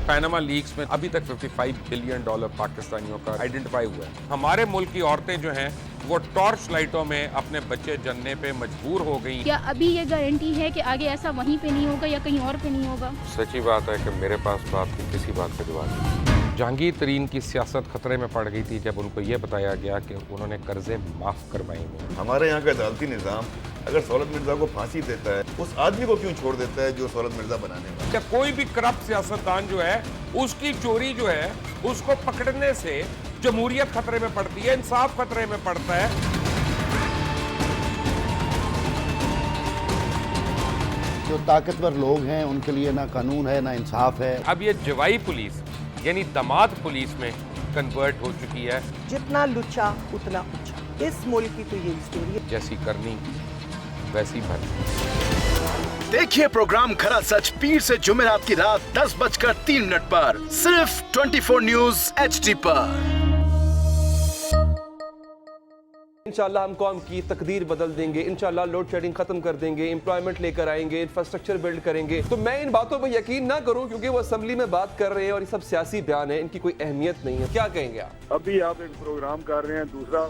पैनामा लीक्स में अभी तक $55 बिलियन पाकिस्तानियों का आइडेंटिफाई हुआ है। हमारे मुल्क की औरतें जो हैं वो टॉर्च लाइटों में अपने बच्चे जनने पे मजबूर हो गई। क्या अभी ये गारंटी है कि आगे ऐसा वहीं पे नहीं होगा या कहीं और पे नहीं होगा? सच्ची बात है कि मेरे पास तो आपकी किसी बात का जवाब नहीं। जहांगीर तरीन की सियासत खतरे में पड़ गई थी जब उनको ये बताया गया कि उन्होंने कर्जे माफ करवाएंगे। हमारे यहाँ का अदालती निज़ाम अगर सौलत मिर्जा को फांसी देता है, उस आदमी को क्यों छोड़ देता है जो सौलत मिर्जा बनाने वाला? क्या कोई भी करप्ट सियासतदान जो है उसकी चोरी जो है उसको पकड़ने से जमहूरियत खतरे में पड़ती है, इंसाफ खतरे में पड़ता है। जो ताकतवर लोग हैं उनके लिए ना कानून है ना इंसाफ है। अब ये जवाई पुलिस यानी दामाद पुलिस में कन्वर्ट हो चुकी है। जितना लुच्चा उतना ऊंचा, इस मुल्क की तो यही स्टोरी है। जैसी करनी वैसी भरनी। देखिए प्रोग्राम खरा सच पीर से जुमेरात की रात 10:03 पर सिर्फ 24 न्यूज़ HD पर। इंशाल्लाह हम कौम की तकदीर बदल देंगे, इंशाल्लाह लोड शेडिंग खत्म कर देंगे, एम्प्लॉयमेंट लेकर आएंगे, इंफ्रास्ट्रक्चर बिल्ड करेंगे। तो मैं इन बातों पर यकीन ना करूं क्योंकि वो असेंबली में बात कर रहे हैं और ये सब सियासी बयान है, इनकी कोई अहमियत नहीं है। क्या कहेंगे आप? अभी आप एक प्रोग्राम कर रहे हैं, दूसरा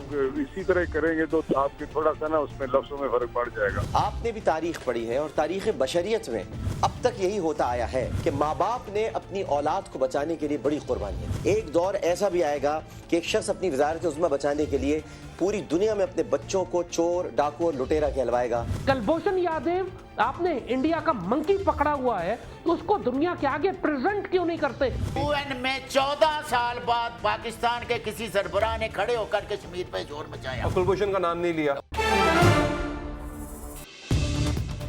इसी तरह करेंगे तो आपके थोड़ा सा ना उसमें लफ्ज़ों में फर्क पड़ जाएगा। आपने भी तारीख पढ़ी है और तारीख बशरियत में अब तक यही होता आया है कि माँ बाप ने अपनी औलाद को बचाने के लिए बड़ी कुर्बानियां। एक दौर ऐसा भी आएगा कि एक शख्स अपनी वजारत उज़्मा बचाने के लिए पूरी दुनिया में अपने बच्चों को चोर, डाकू और लुटेरा कहलवाएगा। कुलभूषण यादव, आपने इंडिया का मंकी पकड़ा हुआ है तो उसको दुनिया के आगे प्रेजेंट क्यों नहीं करते? UN में 14 साल बाद पाकिस्तान के किसी सरबराह ने खड़े होकर कश्मीर पे जोर मचाया। कुलभूषण का नाम नहीं लिया।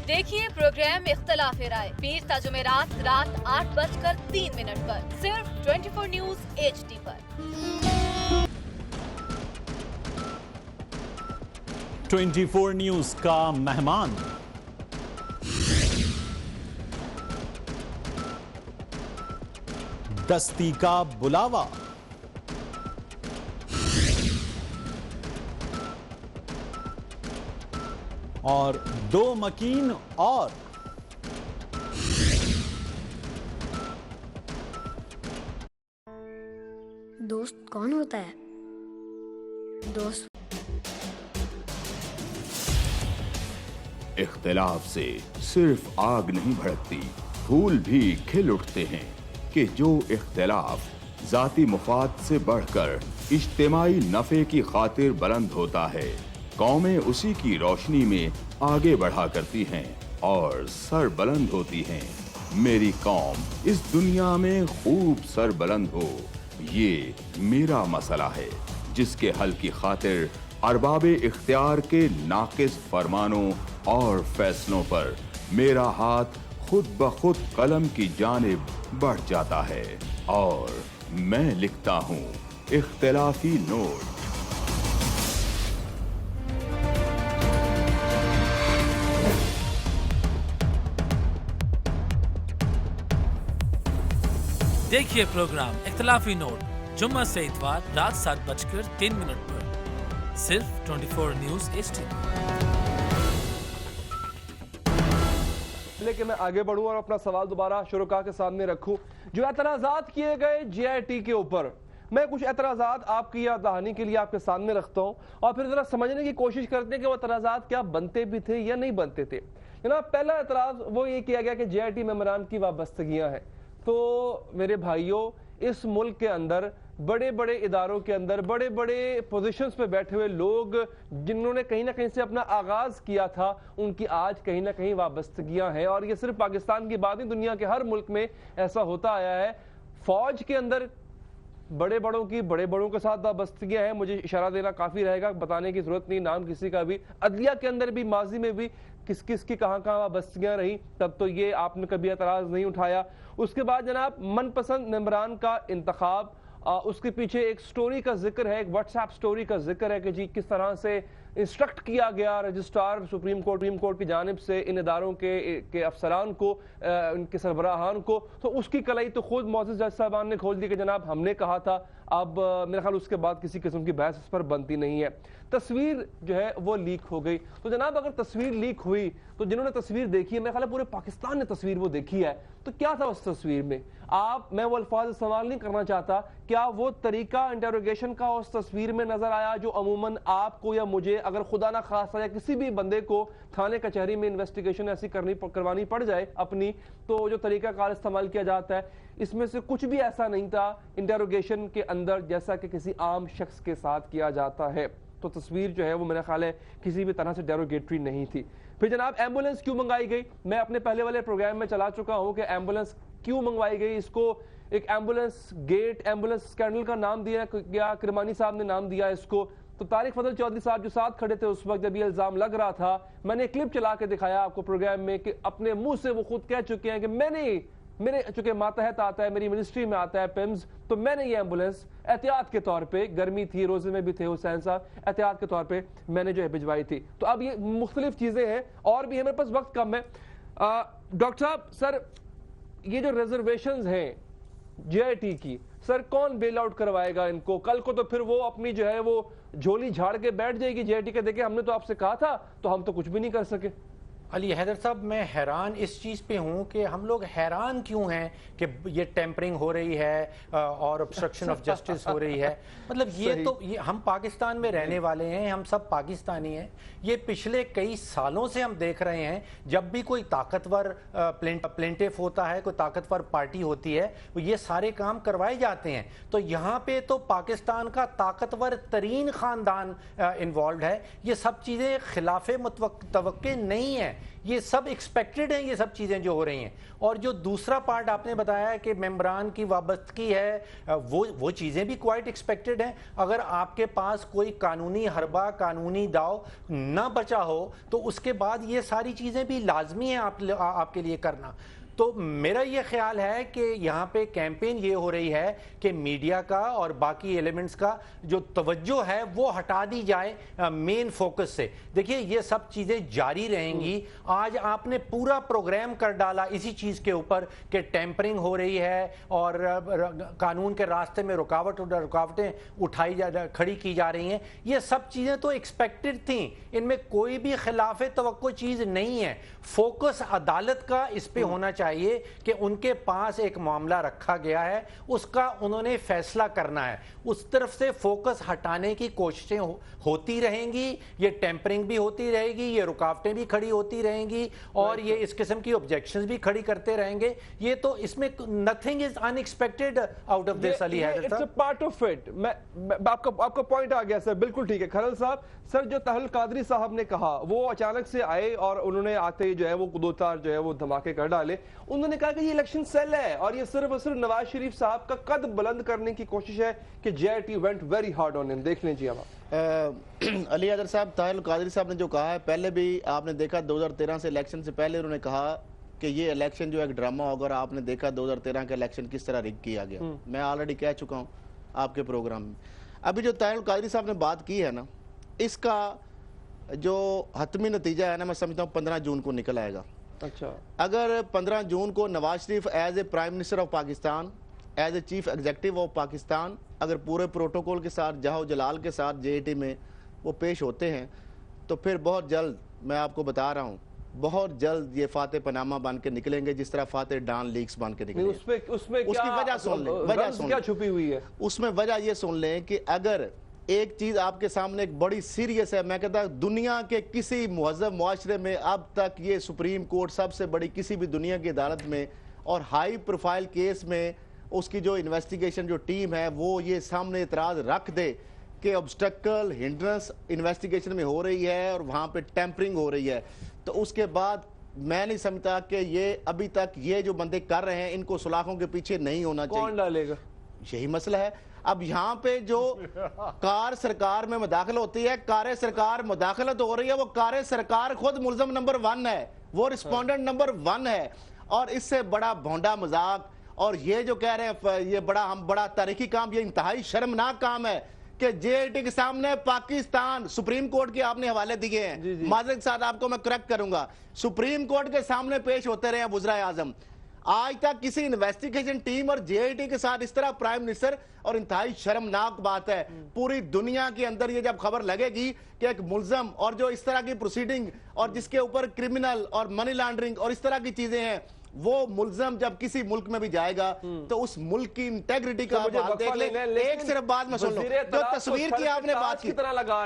देखिए प्रोग्राम इख्तिलाफ राय पीर ता जुमेरात रात 8:03 पर सिर्फ 24 न्यूज़ HD पर। 24 न्यूज़ का मेहमान दस्ती का बुलावा, और 2 मकीन और दोस्त कौन होता है? दोस्त इख्तिलाफ से सिर्फ आग नहीं भड़कती, फूल भी खिल उठते हैं कि जो इख्तिलाफ जाती मुफाद से बढ़कर इज्तिमाई नफे की खातिर बुलंद होता है, कौमें उसी की रोशनी में आगे बढ़ा करती हैं और सर बुलंद होती हैं। मेरी कौम इस दुनिया में खूब सर बुलंद हो, ये मेरा मसला है जिसके हल की खातिर अरबाब इख्तियार के नाकिस फरमानों और फैसलों पर मेरा हाथ खुद ब खुद कलम की जानिब बढ़ जाता है और मैं लिखता हूँ इख्तिलाफी नोट। देखिए प्रोग्राम इख्तिलाफी नोट जुम्मा से इतवार रात 7:03 पर सिर्फ 24 न्यूज़ HD। लेकिन मैं आगे बढ़ूं और अपना सवाल दोबारा शुरुका के सामने रखूं। जो एतराज़ात किए गए GIT के ऊपर, मैं कुछ एतराज़ात आपकी याद दहानी के लिए आपके सामने रखता हूं और फिर जरा समझने की कोशिश करते हैं कि वो एतराज़ात क्या बनते भी थे या नहीं बनते थे। जनाब, पहला एतराज़ वो ये किया गया कि GIT मेंबरान की वाबस्तगियां हैं। تو میرے بھائیوں اس ملک کے اندر بڑے بڑے اداروں کے اندر بڑے بڑے پوزیشنز پہ بیٹھے ہوئے لوگ جنہوں نے کہیں نہ کہیں سے اپنا آغاز کیا تھا ان کی آج کہیں نہ کہیں وابستگیاں ہیں، اور یہ صرف پاکستان کی بات نہیں، دنیا کے ہر ملک میں ایسا ہوتا آیا ہے۔ فوج کے اندر بڑے بڑوں کے ساتھ وابستگیاں ہیں، مجھے اشارہ دینا کافی رہے گا، بتانے کی ضرورت نہیں نام کسی کا بھی۔ عدلیہ کے اندر بھی ماضی میں بھی کس کی کہاں وابستگیاں رہی، تب تو یہ آپ نے کبھی اعتراض نہیں اٹھایا۔ اس کے بعد جناب من پسند ممبران کا انتخاب، اس کے پیچھے ایک سٹوری کا ذکر ہے، ایک واٹس ایپ سٹوری کا ذکر ہے کہ جی کس طرح سے انسٹرکٹ کیا گیا رجسٹرار سپریم کورٹ کی جانب سے ان اداروں کے افسران کو، ان کے سربراہان کو، تو اس کی کلائی تو خود معزز جج صاحبان نے کھول دی کہ جناب ہم نے کہا تھا۔ اب میرے خیال اس کے بعد کسی قسم کی بحث اس پر بنتی نہیں ہے۔ تصویر جو ہے وہ لیک ہو گئی، تو جناب اگر تصویر لیک ہوئی تو جنہوں نے تصویر دیکھی ہے، میرے خیال ہے پورے پاکستان نے تصویر وہ دیکھی ہے، تو کیا تھا اس تصویر میں؟ میں وہ الفاظ استعمال نہیں کرنا چاہتا، کیا وہ طریقہ انٹروگیشن کا اس تصویر میں نظر آیا جو عموماً آپ کو یا مجھے اگر خدا نہ خواستہ یا کسی بھی بندے کو تھانے کچہری میں انویسٹیگیشن ایسی کروانی پڑ جائے اپنی، تو جو طریقہ کار استعمال کیا جاتا ہے اس میں سے کچھ بھی ایسا نہیں تھا انٹروگیشن کے اندر جیسا کہ کسی عام شخص کے ساتھ کیا جاتا ہے۔ تو تصویر جو ہے وہ میرا خیال ہے کسی بھی طرح سے ڈیروگیٹری نہیں تھی۔ پھر جناب ایمبولینس کیوں منگائی گئی؟ میں اپنے پہلے والے پروگرام میں چلا چکا ہوں کہ ایمبولینس کیوں منگوائی گئی۔ اس کو ایک ایمبولینس گیٹ، ایمبولینس اسکینڈل کا نام دیا گیا، کرمانی صاحب نے نام دیا اس کو۔ تو طارق فضل چودھری صاحب جو ساتھ کھڑے تھے اس وقت جب یہ الزام لگ رہا تھا، میں نے کلپ چلا کے دکھایا آپ کو پروگرام میں کہ اپنے منہ سے وہ خود کہہ چکے ہیں کہ میرے چونکہ ماتحت آتا ہے، میری منسٹری میں آتا ہے پیمز، تو میں نے یہ ایمبولینس احتیاط کے طور پہ، گرمی تھی، روزے میں بھی تھے حسین صاحب، احتیاط کے طور پہ میں نے جو ہے بھجوائی تھی۔ تو اب یہ مختلف چیزیں ہیں اور بھی ہمارے پاس وقت کم ہے۔ ڈاکٹر صاحب سر، یہ جو ریزرویشنز ہیں جے آئی ٹی کی، سر کون بیل آؤٹ کروائے گا ان کو؟ کل کو تو پھر وہ اپنی جو ہے وہ جھولی جھاڑ کے بیٹھ جائے گی جے آئی ٹی کے، دیکھیں ہم نے تو آپ سے کہا تھا تو ہم تو کچھ بھی نہیں کر سکے۔ علی حیدر صاحب، میں حیران اس چیز پہ ہوں کہ ہم لوگ حیران کیوں ہیں کہ یہ ٹیمپرنگ ہو رہی ہے اور obstruction آف جسٹس ہو رہی ہے۔ مطلب یہ تو ہم پاکستان میں رہنے والے ہیں، ہم سب پاکستانی ہیں، یہ پچھلے کئی سالوں سے ہم دیکھ رہے ہیں جب بھی کوئی طاقتور پلینٹیف ہوتا ہے، کوئی طاقتور پارٹی ہوتی ہے، یہ سارے کام کروائے جاتے ہیں۔ تو یہاں پہ تو پاکستان کا طاقتور ترین خاندان انوالوڈ ہے، یہ سب چیزیں خلاف توقع نہیں ہیں، یہ سب ایکسپیکٹڈ ہیں، یہ سب چیزیں جو ہو رہی ہیں۔ اور جو دوسرا پارٹ آپ نے بتایا کہ ممبران کی وابستگی ہے، وہ چیزیں بھی کوائٹ ایکسپیکٹڈ ہیں۔ اگر آپ کے پاس کوئی قانونی حربہ، قانونی داؤ نہ بچا ہو تو اس کے بعد یہ ساری چیزیں بھی لازمی ہیں آپ کے لیے کرنا۔ تو میرا یہ خیال ہے کہ یہاں پہ کیمپین یہ ہو رہی ہے کہ میڈیا کا اور باقی ایلیمنٹس کا جو توجہ ہے وہ ہٹا دی جائے مین فوکس سے۔ دیکھیے یہ سب چیزیں جاری رہیں گی۔ آج آپ نے پورا پروگرام کر ڈالا اسی چیز کے اوپر کہ ٹیمپرنگ ہو رہی ہے اور قانون کے راستے میں رکاوٹیں کھڑی کی جا رہی ہیں۔ یہ سب چیزیں تو ایکسپیکٹڈ تھیں، ان میں کوئی بھی خلاف توقع چیز نہیں ہے۔ فوکس عدالت کا اس پہ ہونا چاہیے کہ ان کے پاس ایک معاملہ رکھا گیا ہے، اس کا انہوں نے فیصلہ کرنا ہے۔ اس طرف سے فوکس ہٹانے کی کوششیں ہوتی رہیں گی، یہ ٹیمپرنگ بھی ہوتی رہے گی، یہ رکاوٹیں بھی کھڑی ہوتی رہیں گی اور یہ اس قسم کی آبجیکشنز بھی کھڑی کرتے رہیں گے۔ یہ تو اس میں nothing is unexpected out of this. Ali Haider sahib, it's a part of it. آپ کا پوائنٹ آ گیا سر، بالکل ٹھیک ہے۔ کھرل صاحب، سر جو طاہر القادری صاحب نے کہا وہ اچانک سے آئے اور انہوں نے آتے جو ہے وہ دو چار جو ہے وہ دھماکے کر ڈالے۔ انہوں نے کہا کہ یہ الیکشن سیل ہے اور یہ صرف اور صرف نواز شریف صاحب کا قد بلند کرنے کی کوشش ہے کہ J I T went very hard on ہم۔ دیکھ لیں جی اب علی حیدر صاحب، طاہر القادری صاحب نے جو کہا ہے، پہلے بھی آپ نے دیکھا 2013 سے الیکشن سے پہلے انہوں نے کہا کہ یہ الیکشن جو ایک ڈرامہ ہوگا، اور آپ نے دیکھا 2013 کا الیکشن کس طرح رگ کیا گیا۔ میں آلریڈی کہہ چکا ہوں آپ کے پروگرام میں۔ ابھی جو طاہر القادری صاحب نے بات کی ہے نا، اس کا جو حتمی نتیجہ ہے نا، میں سمجھتا ہوں 15 جون کو نکل آئے گا۔ اچھا، اگر 15 جون کو Nawaz Sharif as a prime minister of Pakistan, as a chief executive of Pakistan, اگر پورے پروٹوکول کے ساتھ، جاہو جلال کے ساتھ جے اے ٹی میں وہ پیش ہوتے ہیں تو پھر بہت جلد، میں آپ کو بتا رہا ہوں، بہت جلد یہ فاتح پاناما بن کے نکلیں گے، جس طرح فاتح ڈان لیکس بن کے نکلیں گے۔ اس میں کی وجہ سن لیں، کیا چھپی ہوئی ہے اس میں؟ وجہ یہ سن لیں کہ اگر ایک چیز آپ کے سامنے ایک بڑی سیریس ہے، میں کہتا ہوں دنیا کے کسی مہذب معاشرے میں اب تک یہ سپریم کورٹ سب سے بڑی کسی بھی دنیا کی عدالت میں اور ہائی پروفائل کیس میں اس کی جو انویسٹیگیشن جو ٹیم ہے وہ یہ سامنے اعتراض رکھ دے کہ obstacle hindrance انویسٹیگیشن میں ہو رہی ہے اور وہاں پہ ٹیمپرنگ ہو رہی ہے، تو اس کے بعد میں نہیں سمجھتا کہ یہ ابھی تک یہ جو بندے کر رہے ہیں ان کو سلاخوں کے پیچھے نہیں ہونا چاہیے. کون ڈالے گا؟ یہی مسئلہ ہے. اب یہاں پہ جو کار سرکار میں مداخل ہوتی ہے، کار سرکار مداخلت ہو رہی ہے، وہ کار سرکار خود ملزم نمبر 1 ہے، وہ رسپونڈنٹ نمبر 1 ہے. اور اس سے بڑا بھونڈا مذاق اور یہ جو کہہ رہے ہیں یہ بڑا تاریخی کام، یہ انتہائی شرمناک کام ہے کہ جے آئی ٹی کے سامنے پاکستان سپریم کورٹ کے آپ نے حوالے دیے ہیں. معذرت کے ساتھ آپ کو میں کریکٹ کروں گا، سپریم کورٹ کے سامنے پیش ہوتے رہے ہیں وزرائے اعظم. آج تک کسی انویسٹیگیشن ٹیم اور جے آئی ٹی کے ساتھ اس طرح پرائم منسٹر، اور انتہائی شرمناک بات ہے پوری دنیا کے اندر یہ جب خبر لگے گی کہ ایک ملزم اور جو اس طرح کی پروسیڈنگ اور جس کے اوپر کرمنل اور منی لانڈرنگ اور اس طرح کی چیزیں ہیں، وہ ملزم جب کسی ملک میں بھی جائے گا تو اس ملک کی انٹیگریٹی کا حال دیکھ لیں. ایک صرف بات میں سن لوں، جو تصویر کی آپ نے بات کی،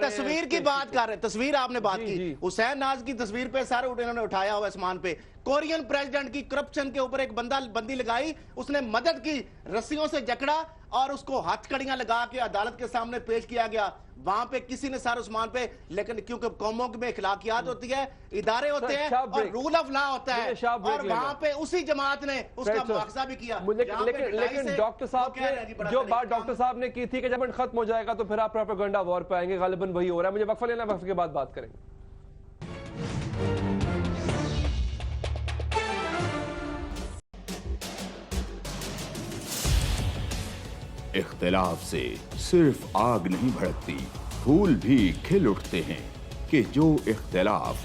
تصویر کی بات کر رہے ہیں، تصویر آپ نے بات کی، حسین ناز کی تصویر پہ سارے انہوں نے اٹھایا ہوا اسمان پہ. کورین پریزیڈنٹ کی کرپشن کے اوپر ایک بندی لگائی، اس نے مدد کی، رسیوں سے جکڑا اور اس کو ہاتھ کڑیاں لگا کے عدالت کے سامنے پیش کیا گیا. وہاں پہ کسی نے سارے عثمان پہ، لیکن کیونکہ قوموں میں اخلاقیات ہوتی ہے، ادارے ہوتے ہیں اور رول آف لا ہوتا ہے، اور وہاں پہ اسی جماعت نے اس کا مواخذہ بھی کیا. لیکن ڈاکٹر صاحب نے جو بات ڈاکٹر صاحب نے کی تھی کہ جب ختم ہو جائے گا تو پھر آپ پروپیگنڈا وار پہ آئیں گے، غالباً وہی ہو رہا ہے. مجھے وقفہ لینا، وقفے کے بعد بات کریں گے. اختلاف سے صرف آگ نہیں بھڑکتی، پھول بھی کھل اٹھتے ہیں کہ جو اختلاف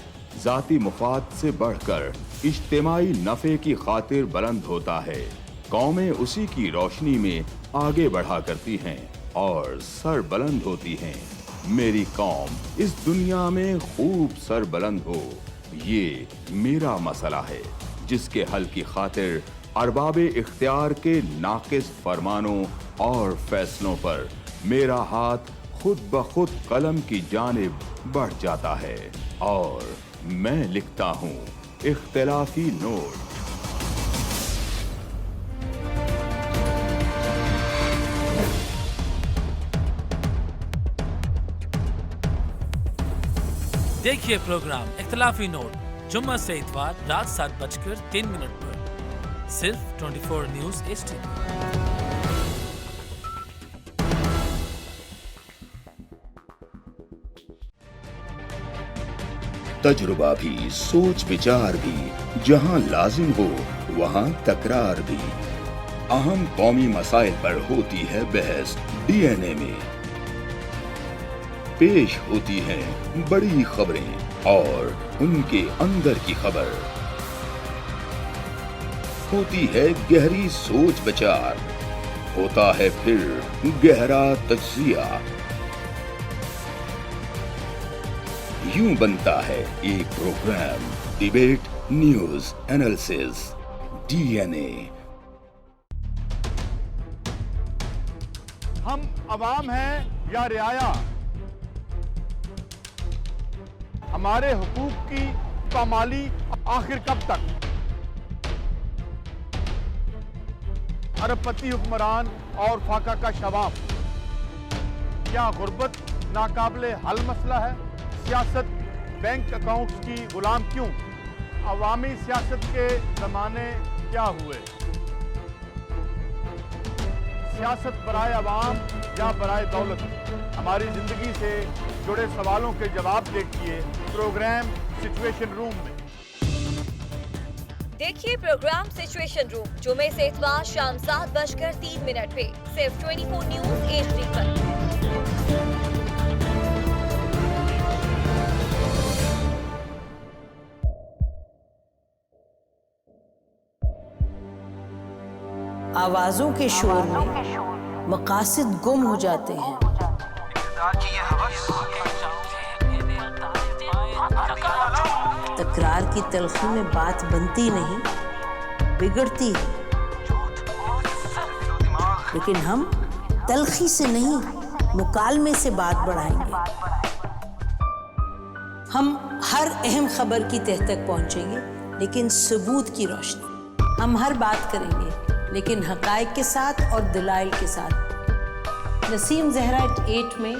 ذاتی مفاد سے بڑھ کر اجتماعی نفع کی خاطر بلند ہوتا ہے، قومیں اسی کی روشنی میں آگے بڑھا کرتی ہیں اور سر بلند ہوتی ہیں. میری قوم اس دنیا میں خوب سر بلند ہو، یہ میرا مسئلہ ہے جس کے حل کی خاطر ارباب اختیار کے ناقص فرمانوں اور فیصلوں پر میرا ہاتھ خود بخود قلم کی جانب بڑھ جاتا ہے اور میں لکھتا ہوں اختلافی نوٹ. دیکھیے پروگرام اختلافی نوٹ جمعہ سے اتوار رات 7:03 پر صرف 24 نیوز HD. تجربہ بھی، سوچ بچار بھی، جہاں لازم ہو وہاں تکرار بھی. اہم قومی مسائل پر ہوتی ہے بحث DNA میں. پیش ہوتی ہیں بڑی خبریں اور ان کے اندر کی خبر. ہوتی ہے گہری سوچ بچار، ہوتا ہے پھر گہرا تجزیہ. یوں بنتا ہے ایک programme debate news analysis DNA. ہم عوام ہیں یا رعایا؟ ہمارے حقوق کی پامالی آخر کب تک؟ ارب پتی حکمران اور فاقہ کا شباب. کیا غربت ناقابل حل مسئلہ ہے؟ سیاست بینک اکاؤنٹس کی غلام کیوں؟ عوامی سیاست کے زمانے کیا ہوئے؟ سیاست برائے عوام یا برائے دولت؟ ہماری زندگی سے جڑے سوالوں کے جواب دیکھیے پروگرام سچویشن روم میں. دیکھیے پروگرام سچویشن روم جمعے سے اتوار شام 7:03 پہ صرف 24 نیوز HD پر. آوازوں کے شور میں مقاصد گم ہو جاتے ہیں. تکرار کی تلخی میں بات بنتی نہیں، بگڑتی ہے. لیکن ہم تلخی سے نہیں، مکالمے سے بات بڑھائیں گے. ہم ہر اہم خبر کی تہ تک پہنچیں گے، لیکن ثبوت کی روشنی. हम हर बात करेंगे, लेकिन हकायक के साथ और दलाइल के साथ। नसीम ज़हरा एट 8 में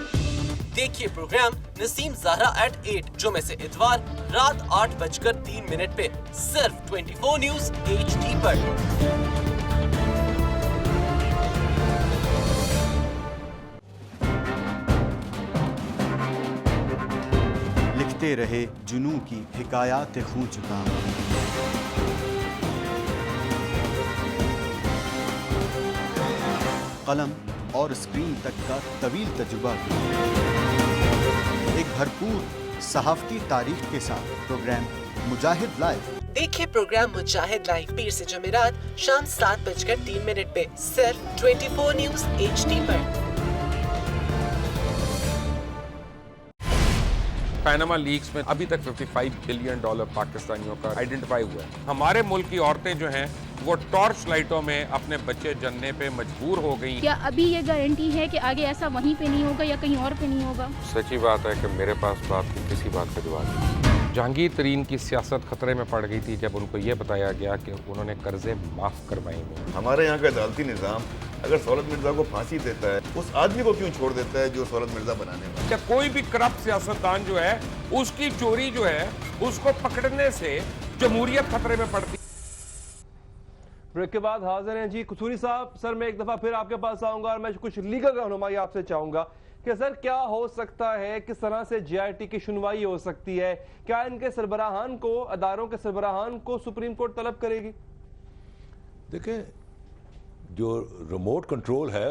देखिए प्रोग्राम नसीम ज़हरा एट 8 जुमे से इतवार रात 8:03 पे सिर्फ 24 न्यूज़ HD पर। लिखते रहे जुनून की हिकायात खून चुका, कलम और स्क्रीन तक का तवील तजुर्बा, एक भरपूर सहाफ़ती तारीख के साथ प्रोग्राम मुजाहिद लाइव। देखिए प्रोग्राम मुजाहिद लाइव पीर से जुमेरात शाम 7:03 पे सिर्फ 24 न्यूज़ HD पर। पैनामा लीक्स में अभी तक $55 बिलियन पाकिस्तानियों का आइडेंटिफाई हुआ है। हमारे मुल्क की औरतें जो हैं वो टॉर्च लाइटों में अपने बच्चे जनने पे मजबूर हो गई। क्या अभी ये गारंटी है कि आगे ऐसा वहीं पे नहीं होगा या कहीं और पे नहीं होगा? सच्ची बात है कि मेरे पास बात की किसी बात का जवाब नहीं। जहांगीर तरीन की सियासत खतरे में पड़ गई थी जब उनको ये बताया गया कि उन्होंने कर्जे माफ करवाएंगे। हमारे यहाँ का अदालती निज़ाम अगर सौलत मिर्जा को फांसी देता है, उस आदमी को क्यों छोड़ देता है जो सौलत मिर्जा बनाने वाला? क्या कोई भी करप्ट सियासतदान जो है उसकी चोरी जो है उसको पकड़ने से जमहूरियत खतरे में पड़ती। ब्रेक के बाद हाजिर हैं जी कसूरी साहब। सर मैं एक दफा फिर आपके पास आऊंगा और मैं कुछ लीगल रहनुमाई आपसे चाहूंगा कि सर क्या हो सकता है, किस तरह से JIT की सुनवाई हो सकती है, क्या इनके सरबराहान को, अदारों के सरबराहान को सुप्रीम कोर्ट तलब करेगी? देखें, जो रिमोट कंट्रोल है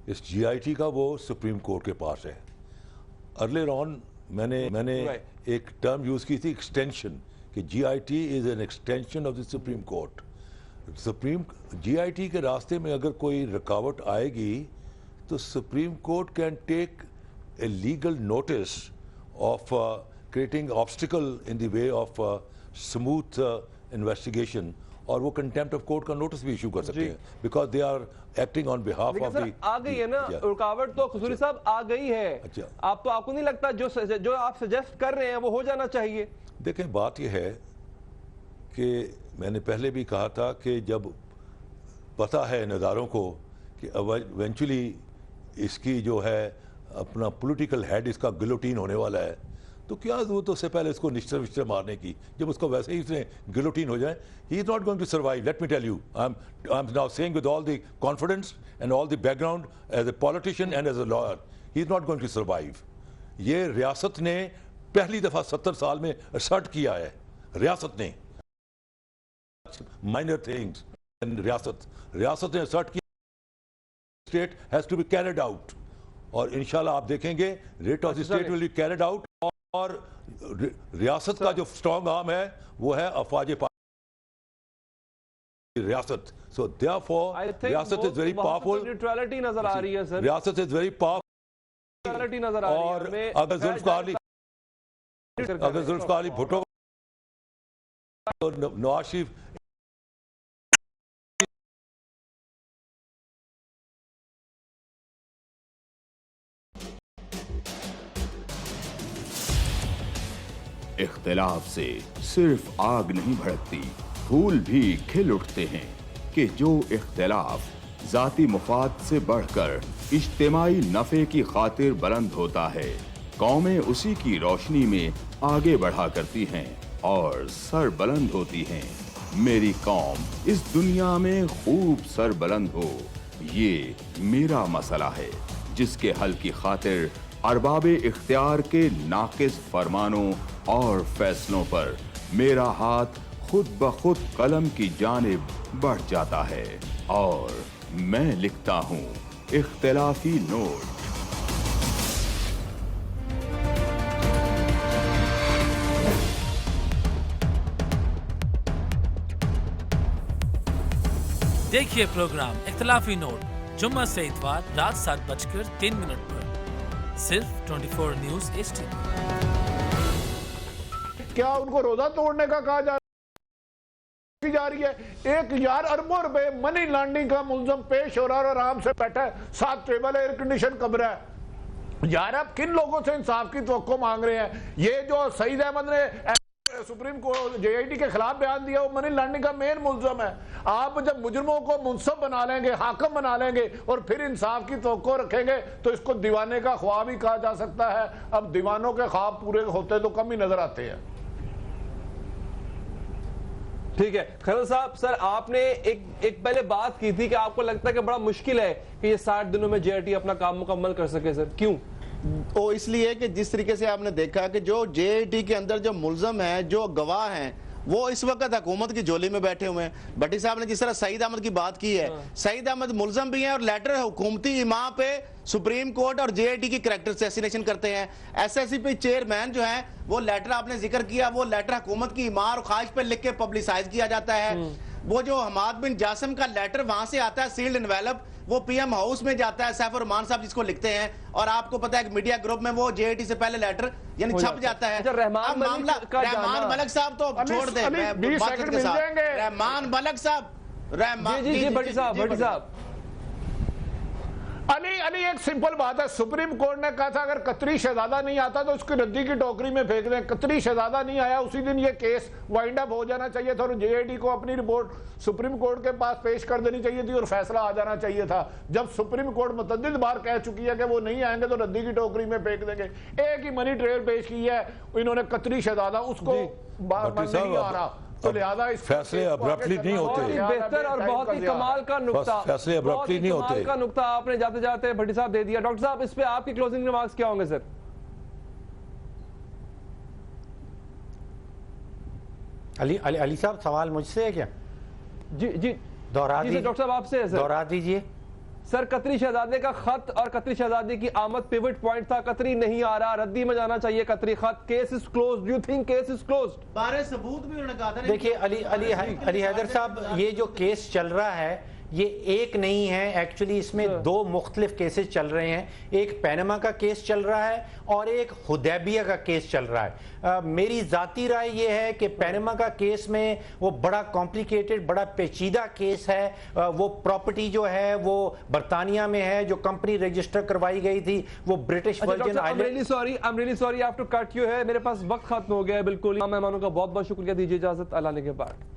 इस JIT का वो सुप्रीम कोर्ट के पास है। अर्लियर ऑन मैंने एक टर्म यूज की थी एक्सटेंशन, कि JIT is an extension of the supreme court. JIT के रास्ते में अगर कोई रुकावट आएगी तो supreme court can take a legal notice of creating obstacle in the way of smooth investigation, और वो कंटेम्प्ट ऑफ कोर्ट का नोटिस भी इशू कर सकते हैं, because they are acting on behalf of the. आ गई है ना रुकावट, तो कसूरी साहब आ गई है। अच्छा, आपको नहीं लगता जो आप सजेस्ट कर रहे हैं वो हो जाना चाहिए? देखें, बात यह है कि मैंने पहले भी कहा था कि जब पता है इन अदारों को कि इवेंचुअली इसकी जो है अपना पॉलिटिकल हेड इसका गिलोटीन होने वाला है, तो क्या जरूरत उससे पहले इसको निश्चर विश्चर मारने की, जब उसको वैसे ही इसने गिलोटीन हो जाए। He is not going to survive, let me tell you. I am now saying with all the confidence and all the background as a politician and as a lawyer, he is not going to survive. ये रियासत ने पहली दफा 70 साल में assert किया है, रियासत ने माइनर थिंग्स, रियासत ने असर्ट किया, state has to be carried out, और इंशाल्लाह आप देखेंगे writ of the state will be carried out. और रियासत का जो स्ट्रॉन्ग आर्म है वो है अफवाज रियासत। सो देयरफॉर रियासत इज वेरी पावरफुल। न्यूट्रलिटी नजर आ रही है सर, रियासत इज वेरी पावरफुल नजर आ रही है। और अगर जुल्फकार अली भुट्टो और नवाज शरीफ इख्तिलाफ से सिर्फ आग नहीं भड़कती, फूल भी खिल उठते हैं कि जो इख्तिलाफ जाती मुफाद से बढ़कर इज्तिमाई नफे की खातिर बुलंद होता है, कौमें उसी की रोशनी में आगे बढ़ा करती हैं और सर बुलंद होती हैं। मेरी कौम इस दुनिया में खूब सर बुलंद हो, ये मेरा मसला है जिसके हल की खातिर अरबाबे इख्तियार के नाकिस फरमानों और फैसलों पर मेरा हाथ खुद ब खुद कलम की जानिब बढ़ जाता है और मैं लिखता हूँ इख्तिलाफी नोट। देखिए प्रोग्राम इख्तिलाफी नोट जुम्मा से इतवार रात 7:03 पर सिर्फ 24 न्यूज़ HD। क्या उनको रोजा तोड़ने का कहा जा रही है? 1,000 अरबों रुपए मनी लॉन्ड्रिंग का मुलजम पेश हो रहा है और आराम से बैठा है, 7 टेबल एयर कंडीशन कमरा है। यार आप किन लोगों से इंसाफ की तवक्को मांग रहे हैं? ये जो सईद अहमद ने सुप्रीम कोर्ट JIT के खिलाफ बयान दिया, वो मनी लॉन्ड्रिंग का मेन मुलजम है। आप जब मुजरमों को मुनसब बना लेंगे, हाकम बना लेंगे और फिर इंसाफ की तवक्को रखेंगे तो इसको दीवाने का ख्वाब ही कहा जा सकता है। अब दीवानों के ख्वाब पूरे होते तो कम ही नजर आते हैं। ठीक है खैर साहब, सर आपने एक पहले बात की थी कि आपको लगता है कि बड़ा मुश्किल है कि ये 60 दिनों में JIT अपना काम मुकम्मल कर सके। सर क्यों? वो इसलिए कि जिस तरीके से आपने देखा कि जो JIT के अंदर जो मुलजम है, जो गवाह हैं, वो इस वक्त हुकूमत की झोली में बैठे हुए हैं। भट्टी साहब ने जिस तरह सईद अहमद की बात की है, सईद अहमद मुलजम भी हैं और लेटर हुकूमती इमाम पे सुप्रीम कोर्ट और JIT की करैक्टर असैसिनेशन करते हैं। SSCP चेयरमैन जो है, वो लेटर आपने जिक्र किया, वो लेटर हुकूमत की इमाम और ख्वाहिश पे लिख के पब्लिसाइज किया जाता है। वो जो हमाद बिन जासिम का लेटर वहां से आता है सील्ड एनवेलप, वो PM हाउस में जाता है, सैफ रहमान साहब जिसको लिखते हैं, और आपको पता है कि मीडिया ग्रुप में वो JIT से पहले लेटर यानी छप जाता है। रहमान मलिक साहब तो छोड़ दे, रहमान मलिक साहब, भट्टी साहब अली एक सिंपल बात है। सुप्रीम कोर्ट ने कहा था अगर कतरी शहजादा नहीं आता तो उसकी रद्दी की टोकरी में फेंक दें। कतरी शहजादा नहीं आया, उसी दिन ये केस वाइंड अप हो जाना चाहिए था और JIT को अपनी रिपोर्ट सुप्रीम कोर्ट के पास पेश कर देनी चाहिए थी और फैसला आ जाना चाहिए था। जब सुप्रीम कोर्ट मुतअद्दिद बार कह चुकी है कि वो नहीं आएंगे तो रद्दी की टोकरी में फेंक देंगे। एक ही मनी ट्रेल पेश की है इन्होंने, कतरी शहजादा, उसको नहीं आ रहा, तो लिहाजा इस फैसले अब्रप्टली नहीं होते। बेहतर और बहुत ही कमाल का नुक्ता, फैसले अब्रप्टली नहीं होते। कमाल का नुक्ता आपने जाते जाते भट्टी साहब दे दिया। डॉक्टर साहब इस पे आपकी क्लोजिंग रिमार्क्स क्या होंगे? सर अली साहब सवाल मुझसे है क्या? जी दोहरा दीजिए। डॉक्टर साहब आपसे है सर, दोहरा दीजिए। सर कतरी शहजादे का खत और कतरी शहजादे की आमद पिवट पॉइंट था। कतरी नहीं आ रहा, रद्दी में जाना चाहिए कतरी खत, case is closed. You think case is closed? बारे सबूत भी उन्होंने कहा था। देखिए अली हैदर साहब, ये जो केस चल रहा है ये एक नहीं है, एक्चुअली इसमें दो मुख्तलिफ केसेस चल रहे हैं। एक पैनामा का केस चल रहा है और एक हुदैबिया का केस चल रहा है। मेरी जाती राय ये है कि पैनामा का केस में वो बड़ा कॉम्प्लिकेटेड, बड़ा पेचीदा केस है। वो प्रॉपर्टी जो है वो बरतानिया में है, जो कंपनी रजिस्टर करवाई गई थी वो British virgin island. I'm really sorry, I have to cut you है, मेरे पास वक्त खत्म हो गया है बिल्कुल। मेहमानों का बहुत बहुत शुक्रिया, दीजिए इजाजत, अल्लाह ने के बाद।